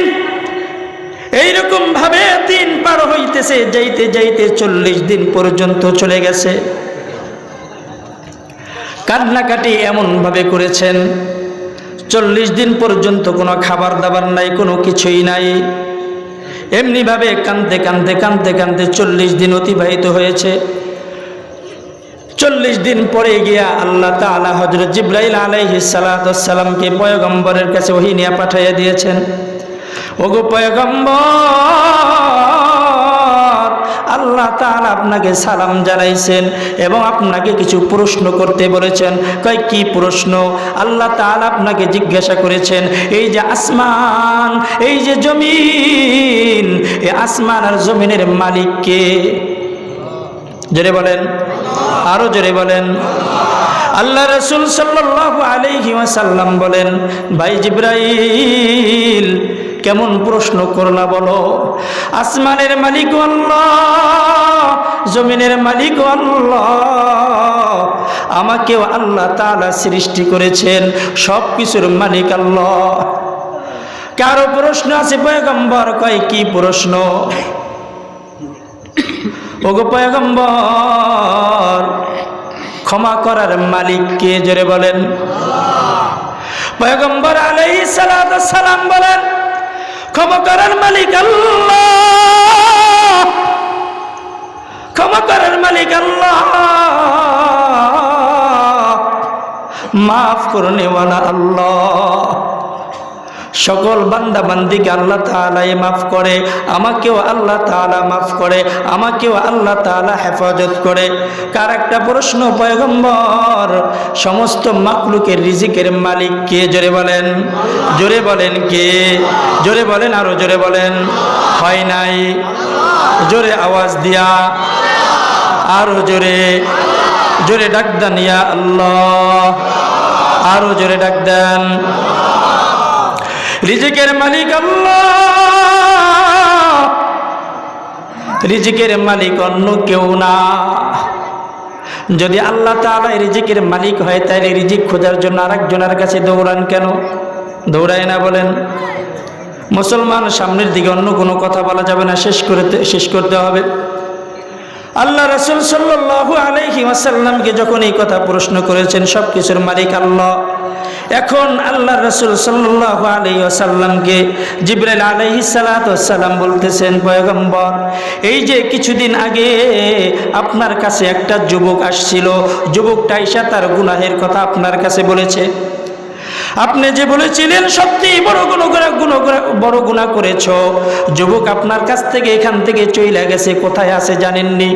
এইরকম ভাবে দিন পার হইতেছে। যাইতে যাইতে 40 দিন পর্যন্ত চলে গেছে। কান্নাকাটি এমন ভাবে করেছেন, 40 দিন পর্যন্ত কোনো খাবার দাবার নাই, কোনো কিছুই নাই। এমনি ভাবে কাঁদতে কাঁদতে কাঁদতে কাঁদতে 40 দিন অতিবাহিত হয়েছে। 40 দিন পরে গিয়া আল্লাহ তাআলা হযরত জিবরাইল আলাইহিস সালাতু ওয়াস সালামকে পয়গম্বরের কাছে ওহী নিয়ে পাঠিয়ে দিয়েছেন। ওগো পয়গম্বর, আল্লাহ তাআলা আপনাকে সালাম জানাইছেন এবং আপনাকে কিছু প্রশ্ন করতে বলেছেন। কয় কি প্রশ্ন? আল্লাহ তাআলা আপনাকে জিজ্ঞাসা করেছেন, এই যে আসমান, এই যে জমিন, এই আসমান আর জমিনের মালিক কে? জোরে বলেন, আরো জোরে বলেন। আল্লাহ রাসূল সাল্লাল্লাহু আলাইহি ওয়াসাল্লাম বলেন, ভাই জিবরাইল, কেমন প্রশ্ন করলা বলো? আসমানের মালিক আল্লাহ, জমিনের মালিক আল্লাহ, আমাকেও আল্লাহ তাআলা সৃষ্টি করেছেন, সব কিছুর মালিক আল্লাহ। কারো প্রশ্ন আছে পয়গম্বর? কয় কি প্রশ্ন? ওগো পয়গম্বর, ক্ষমা করার মালিক কে? জোরে বলেন। পয়গম্বর আলাইহিস সালাতু ওয়াস সালাম বলেন, ক্ষমা করার মালিক আল্লাহ, ক্ষমা করার মালিক আল্লাহ, মাফ করনে ওয়ালা আল্লাহ। সকল বান্দা বান্দিকে আল্লাহ তাআলা মাফ করে, আমাকেও আল্লাহ তাআলা মাফ করে, আমাকেও আল্লাহ তাআলা হেফাজত করে। কার একটা প্রশ্ন, পয়গম্বর, সমস্ত মাখলুকের রিজিকের মালিক কে? জোরে বলেন, জোরে বলেন কে? জোরে বলেন, আরো জোরে বলেন। হয় নাই? জোরে আওয়াজ দিয়া, আরো জোরে, জোরে ডাক দেন ইয়া আল্লাহ, আরো জোরে ডাক দেন। রিজিকের মালিক আল্লাহ, রিজিকের মালিক অন্য কেউ না। যদি আল্লাহ তাআলা রিজিকের মালিক হয়, তাহলে রিজিক খোঁজার জন্য আরেকজনের কাছে দৌড়ান কেন? দৌড়ায় না বলেন? মুসলমান, সামনের দিকে অন্য কোনো কথা বলা যাবে না, শেষ করতে হবে। আল্লাহ রাসূল সাল্লাল্লাহু আলাইহি ওয়াসাল্লামকে যখন এই কথা প্রশ্ন করেছেন, সব কিছুর মালিক আল্লাহ, এখন আল্লাহ রাসূল সাল্লাল্লাহু আলাইহি ওয়াসাল্লামকে জিবরাইল আলাইহিস সালাতু ওয়াস সালাম বলতেছেন, পয়গম্বর, এই যে কিছুদিন আগে আপনার কাছে একটা যুবক আসছিল, যুবকটা আইসা তার গুনাহের কথা আপনার কাছে বলেছে। আপনি যে বলেছিলেন সত্যি বড় গুনাহ করেছো, যুবক আপনার কাছ থেকে এখান থেকে চলে গেছে, কোথায় আছে জানেননি?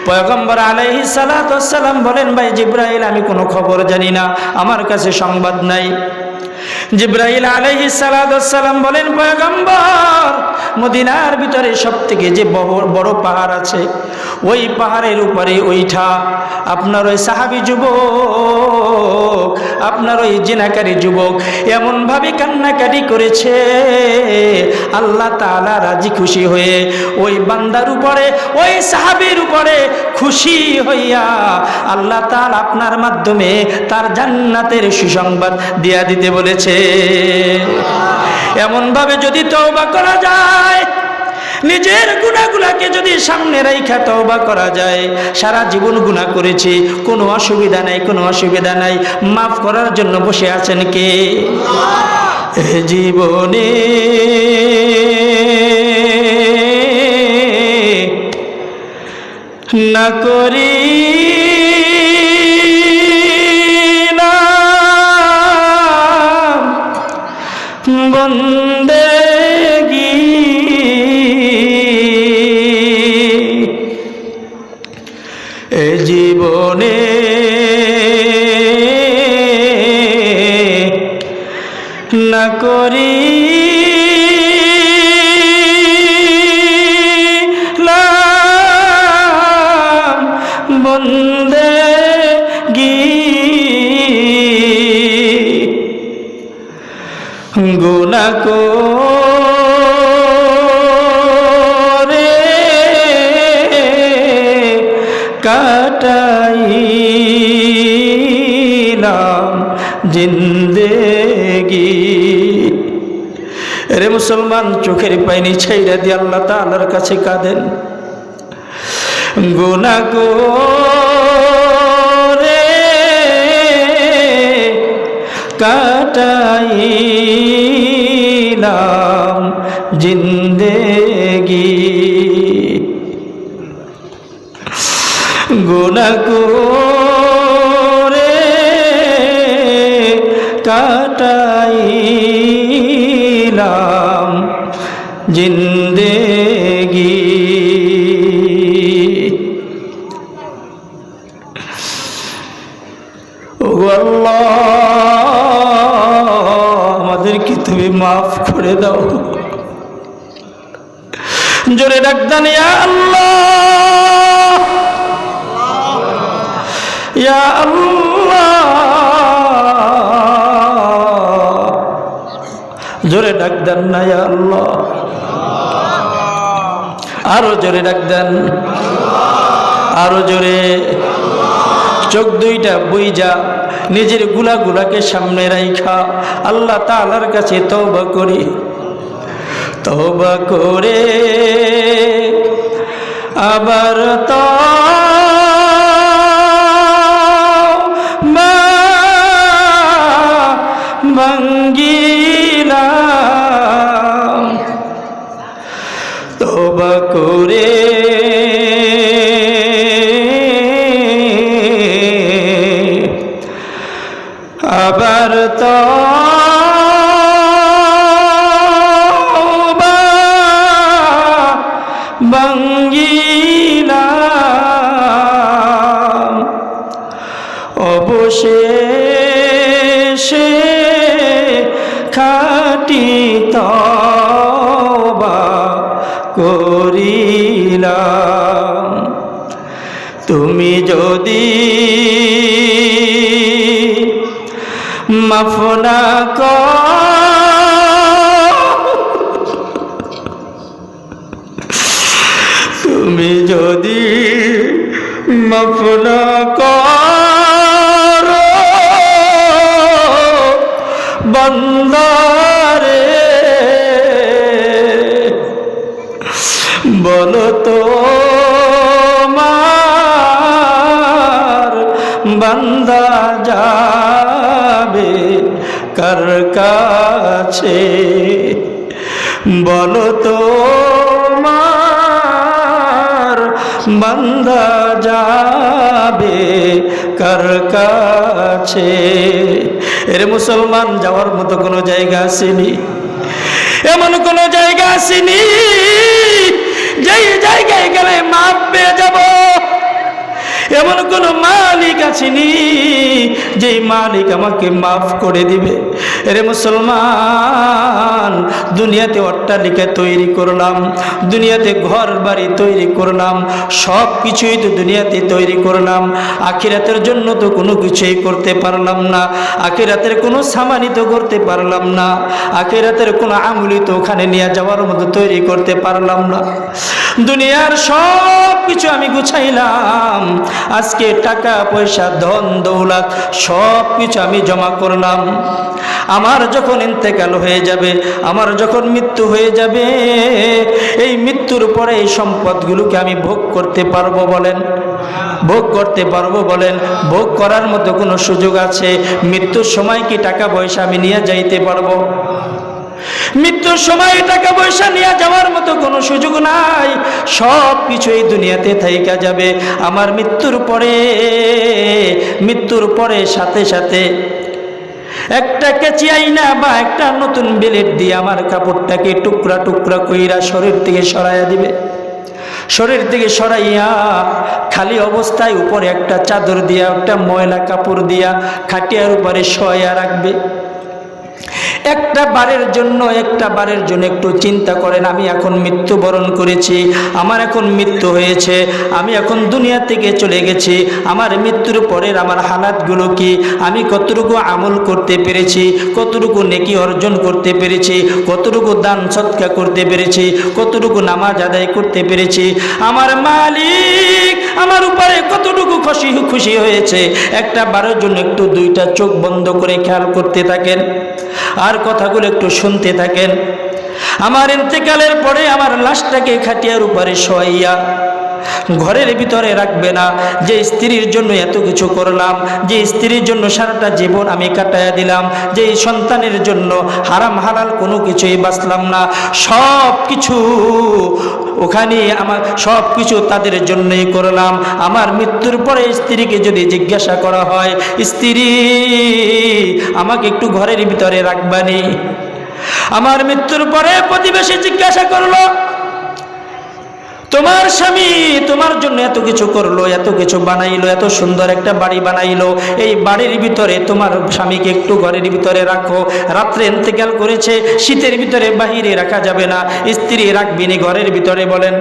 পয়গম্বর আলাইহিস সালাতু ওয়াস সালাম বলেন, ভাই জিবরাইল, আমি কোনো খবর জানি না, আমার কাছে সংবাদ নাই। জিবরাইল আলাইহিস সালাতু ওয়াস সালাম বলেন, পয়গম্বর, মদিনার ভিতরে সবথেকে যে বড় পাহাড় আছে, ওই পাহাড়ের উপরে ওইটা আপনার ওই সাহাবী যুবক, আপনার ওই জিনাকারী যুবক এমনভাবে কান্নাকাটি করেছে, আল্লাহ তাআলা রাজি খুশি হয়ে ওই বান্দার উপরে, ওই সাহাবীর উপরে খুশি হইয়া আল্লাহ তাআলা আপনার মাধ্যমে তার জান্নাতের সুসংবাদ দিয়া দিতে বলেছে। এমনভাবে যদি তওবা করা যায়, নিজের গুনাহগুলোকে যদি সামনে রেখে তওবা করা যায়, সারা জীবন গুনাহ করেছি, কোনো অসুবিধা নাই, কোনো অসুবিধা নাই, মাফ করার জন্য বসে আছেন কে? এ জীবনে না করি বন্দেগি, এ জীবনে না করি বন্দেগি, গুনাহ করে কাটাইলাম জিন্দেগি। রে মুসলমান, চোখের পানি ছাইরা দিয়ে আল্লাহ তাআলার কাছে কাঁদেন। গুনাহ করে কাটাইলাম জিন্দেগি, গুনাহ করে কাটাইলাম জিন্দেগি। ও আল্লাহ, আমাদেরকে তুমি মাফ করে দাও। জোরে ডাক দেন, ইয়া আল্লাহ, ইয়া আল্লাহ, জোরে ডাক দেন না ইয়া আল্লাহ, আরো জোরে ডাক দেন, আরো জোরে। চোখ দুইটা বুইজা নিজের গুনাহগুলোকে সামনে রাইখা আল্লাহ তাআলার কাছে তওবা করি। তওবা করে আবার তওবা ভাঙ্গিলাম, তওবা করে আবার তওবা ভাঙ্গিলাম, অবশেষে খাঁটি তওবা করিলাম। তুমি যদি মাফ না তুমি যদি মাফ না করো বান্দারে, বলো তো বান্দা যাবে কার কাছে, বলো তো বান্দা যাবে কার কাছে। এর মুসলমান, যাওয়ার মতো কোনো জায়গা আসেনি, এমন কোনো জায়গা আসেনি যেই জায়গায় গেলে মাপ পেয়ে যাব। এমন কোন মালিক আসেনি যেই মালিক আমাকে মাফ করে দিবে। এরে মুসলমান, দুনিয়াতে অট্টালিকা তৈরি করলাম, দুনিয়াতে ঘর বাড়ি তৈরি করলাম, সব কিছুই তো দুনিয়াতে তৈরি করলাম, আখিরাতের জন্য তো কোনো কিছুই করতে পারলাম না, আখিরাতের কোনো সামানিত করতে পারলাম না, আখিরাতের কোনো আমলি তো ওখানে নিয়ে যাওয়ার মতো তৈরি করতে পারলাম না। দুনিয়ার সব কিছু আমি গুছাইলাম, আজকে টাকা পয়সা ধন দৌলত সব কিছু আমি জমা করলাম। আমার যখন ইন্তেকাল হয়ে যাবে, আমার যখন মৃত্যু হয়ে যাবে, এই মৃত্যুর পরে এই সম্পদগুলোকে আমি ভোগ করতে পারবো বলেন? ভোগ করতে পারবো বলেন? ভোগ করার মতো কোনো সুযোগ আছে? মৃত্যুর সময় কি টাকা পয়সা আমি নিয়ে যাইতে পারবো? মৃত্যুর সময় টাকা পয়সা নিয়ে যাওয়ার মতো কোনো সুযোগ নাই। সব কিছু এই দুনিয়াতে থাইকা যাবে। আমার মৃত্যুর পরে সাথে সাথে একটা কেচি আইনা বা একটা নতুন বেলেট দিয়ে আমার কাপড়টাকে টুকরা টুকরা কইরা শরীর থেকে সরাইয়া দিবে। শরীর থেকে সরাইয়া খালি অবস্থায় উপরে একটা চাদর দিয়া, একটা ময়লা কাপড় দিয়া খাটিয়ার উপরে শোয়া রাখবে। একটা বারের জন্য একটু চিন্তা করেন, আমি এখন মৃত্যুবরণ করেছি, আমার এখন মৃত্যু হয়েছে, আমি এখন দুনিয়া থেকে চলে গেছি, আমার মৃত্যুর পরের আমার হালাতগুলো কি, আমি কতটুকু আমল করতে পেরেছি, কতটুকু নেকি অর্জন করতে পেরেছি, কতটুকু দান সৎকা করতে পেরেছি, কতটুকু নামাজ আদায় করতে পেরেছি, আমার মালিক আমার উপরে কতটুকু খুশি হয়েছে, একটা বারের জন্য একটু দুইটা চোখ বন্ধ করে খেয়াল করতে থাকেন আর কথাগুলো একটু শুনতে থাকেন। আমার ইন্তেকালের পরে আমার লাশটাকে খাটিয়ার উপরে শোয়াইয়া ঘরের ভিতরে রাখবে না। যে স্ত্রীর জন্য এত কিছু করলাম, যে স্ত্রীর জন্য সারাটা জীবন আমি কাটাইয়া দিলাম, যে সন্তানের জন্য হারাম হালাল কোনো কিছুই বাঁচলাম না, সব কিছু ওখানে আমার সব কিছু তাদের জন্যই করলাম। আমার মৃত্যুর পরে স্ত্রীকে যদি জিজ্ঞাসা করা হয়, স্ত্রী আমাকে একটু ঘরের ভিতরে রাখবানি? আমার মৃত্যুর পরে প্রতিবেশী জিজ্ঞাসা করলো, তোমার স্বামী তোমার জন্য এত কিছু করলো, এত কিছু বানাইলো, এত সুন্দর একটা বাড়ি বানাইলো, এই বাড়ির ভিতরে তোমার স্বামীকে একটু ঘরের ভিতরে রাখো, রাত্রে ইন্তেকাল করেছে, শীতের ভিতরে বাহিরে রাখা যাবে না, স্ত্রী রাখবিনি ঘরের ভিতরে? বলেন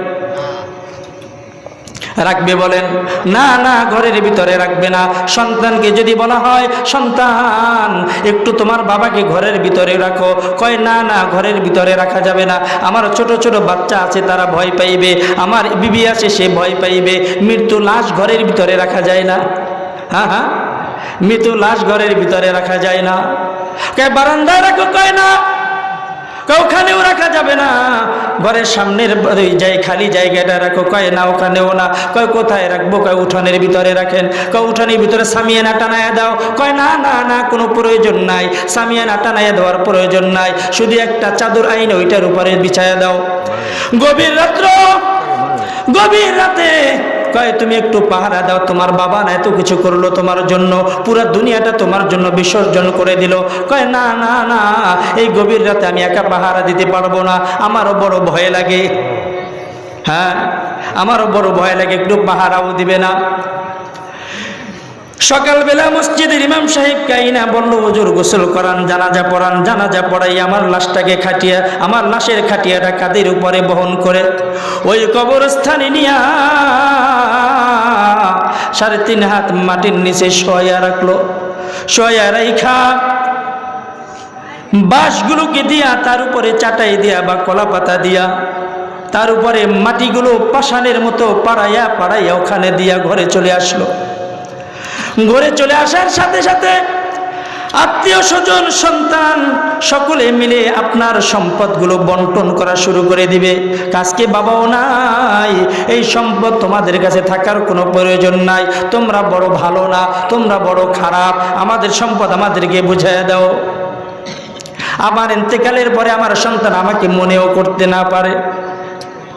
রাখবে? বলেন না, না ঘরের ভিতরে রাখবে না। সন্তানকে যদি বলা হয়, সন্তান একটু তোমার বাবাকে ঘরের ভিতরে রাখো, কয় না, না ঘরের ভিতরে রাখা যাবে না, আমার ছোট ছোট বাচ্চা আছে তারা ভয় পাইবে, আমার বিবি আছে সে ভয় পাইবে। মৃত্যু লাশ ঘরের ভিতরে রাখা যায় না। হ্যাঁ, মৃত্যু লাশ ঘরের ভিতরে রাখা যায় না। কয় বারান্দায় রাখো, কয় না, ওখানেও রাখা যাবে না, ঘরের সামনের খালি জায়গাটা রাখো, কয় না ওখানেও না। কয় কোথায় রাখবো? কয় উঠানের ভিতরে রাখেন। কয় উঠানের ভিতরে সামিয়ানা টানায়া দাও। কয় না, না, না কোনো প্রয়োজন নাই, সামিয়ানা টানায়া দেওয়ার প্রয়োজন নাই, শুধু একটা চাদর আইনে ওইটার উপরে বিছায়া দাও। গভীর রাতে কয় তুমি একটু পাহারা দাও, তোমার বাবা না এত কিছু করলো তোমার জন্য, পুরো দুনিয়াটা তোমার জন্য বিসর্জন করে দিল। কয় না, না, না এই গভীর রাতে আমি একা পাহারা দিতে পারবো না, আমারও বড় ভয় লাগে। হ্যাঁ, আমারও বড় ভয় লাগে, একটু পাহারাও দিবে না। সকালবেলা মসজিদের ইমাম সাহেব কাইনা বলল, হুজুর গোসল করান, জানাজা পড়ান। জানাজা পড়াই আমার লাশটাকে খাটিয়া, আমার লাশের খাটিয়াটা কাঁধের উপরে বহন করে ওই কবরস্থানে নিয়া 3.5 হাত মাটির নিচে শোয়া রাখলো। শোয়া রাইখা বাঁশগুলোকে দিয়া, তার উপরে চাটাই দিয়া বা কলা পাতা দিয়া, তার উপরে মাটিগুলো পাষাণের মতো পাড়াইয়া পাড়াইয়া ওখানে দিয়া ঘরে চলে আসলো। ঘরে চলে আসার সাথে সাথে আত্মীয় স্বজন সন্তান সকলে মিলে আপনার সম্পদগুলো বন্টন করা শুরু করে দিবে। আজকে বাবাও নাই, এই সম্পদ তোমাদের কাছে থাকার কোনো প্রয়োজন নাই, তোমরা বড় ভালো না, তোমরা বড় খারাপ, আমাদের সম্পদ আমাদেরকে বুঝাইয়া দাও। আমার ইন্তেকালের পরে আমার সন্তান আমাকে মনেও করতে না পারে,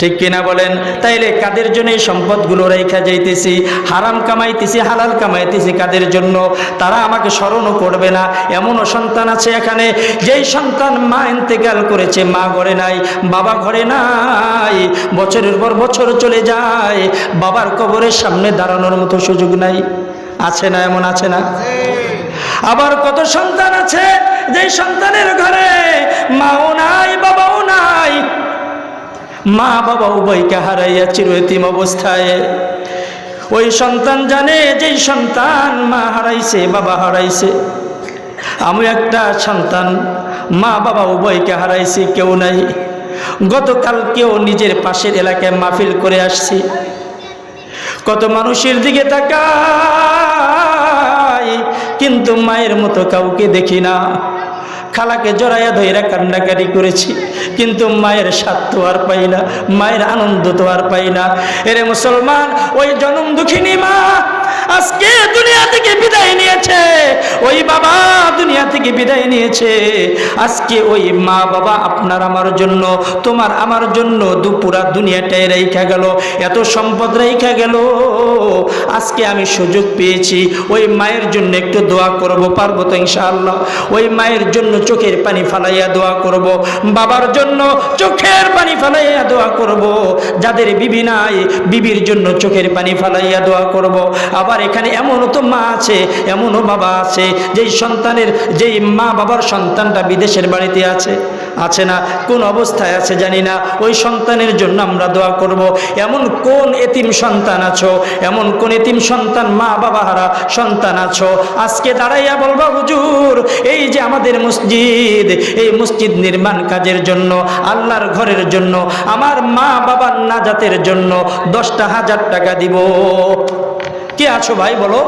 ঠিক কিনা বলেন? তাইলে কাদের জন্য এই সম্পদগুলো রেখা যাইতেছি? হারাম কামাইতেছি, হালাল কামাইতেছি কাদের জন্য? তারা আমাকে স্মরণও করবে না। এমনও সন্তান আছে এখানে, যেই সন্তান মা ইন্তেকাল করেছে, মা ঘরে নাই, বাবা ঘরে নাই, বছরের পর বছর চলে যায়, বাবার কবরের সামনে দাঁড়ানোর মতো সুযোগ নাই। আছে না? এমন আছে না? আবার কত সন্তান আছে যেই সন্তানের ঘরে মাও নাই, বাবাও নাই, মা বাবা উভয়কে হারাইয়া চির এতিম অবস্থায়। ওই সন্তান জানে যেই সন্তান মা হারাইছে, বাবা হারাইছে। আমি একটা সন্তান মা বাবা উভয়কে হারাইছি, কেউ নাই। গতকালকেও নিজের পাশের এলাকায় মাহফিল করে আসছি, কত মানুষের দিকে তাকাই কিন্তু মায়ের মতো কাউকে দেখি না। খালাকে জড়াইয়া ধইরা কান্নাকাটি করেছি কিন্তু মায়ের স্বাদ তো আর পাই না, মায়ের আনন্দ তো আর পাই না। এরে মুসলমান, ওই জনম দুঃখিনী মা আজকে দুনিয়া থেকে বিদায় নিয়েছে, ওই বাবা দুনিয়া থেকে বিদায় নিয়েছে। আজকে ওই মা বাবা আপনার আমার জন্য, তোমার আমার জন্য দুপুরা দুনিয়াটাই রেখা গেল, এত সম্পদ রেখা গেল। আজকে আমি সুযোগ পেয়েছি ওই মায়ের জন্য একটু দোয়া করব, পারবো তো ইনশাআল্লাহ? ওই মায়ের জন্য চোখের পানি ফালাইয়া দোয়া করব, বাবার জন্য চোখের পানি ফালাইয়া দোয়া করব, যাদের বিবি নাই বিবির জন্য চোখের পানি ফালাইয়া দোয়া করব। আবার এখানে এমনও তো মা আছে, এমনও বাবা আছে যেই সন্তানের, যেই মা বাবার সন্তানটা বিদেশের বাড়িতে আছে, আছে না? কোন অবস্থায় আছে জানি না, ওই সন্তানের জন্য আমরা দোয়া করব। এমন কোন এতিম সন্তান আছো, এমন কোন এতিম সন্তান মা বাবা হারা সন্তান আছো, আজকে দাঁড়াইয়া বলবা হুজুর এই যে আমাদের মসজিদ, এই মসজিদ নির্মাণ কাজের জন্য, আল্লাহর ঘরের জন্য, আমার মা বাবার নাজাতের জন্য 10,000 টাকা দিব। কে আছো ভাই বলো?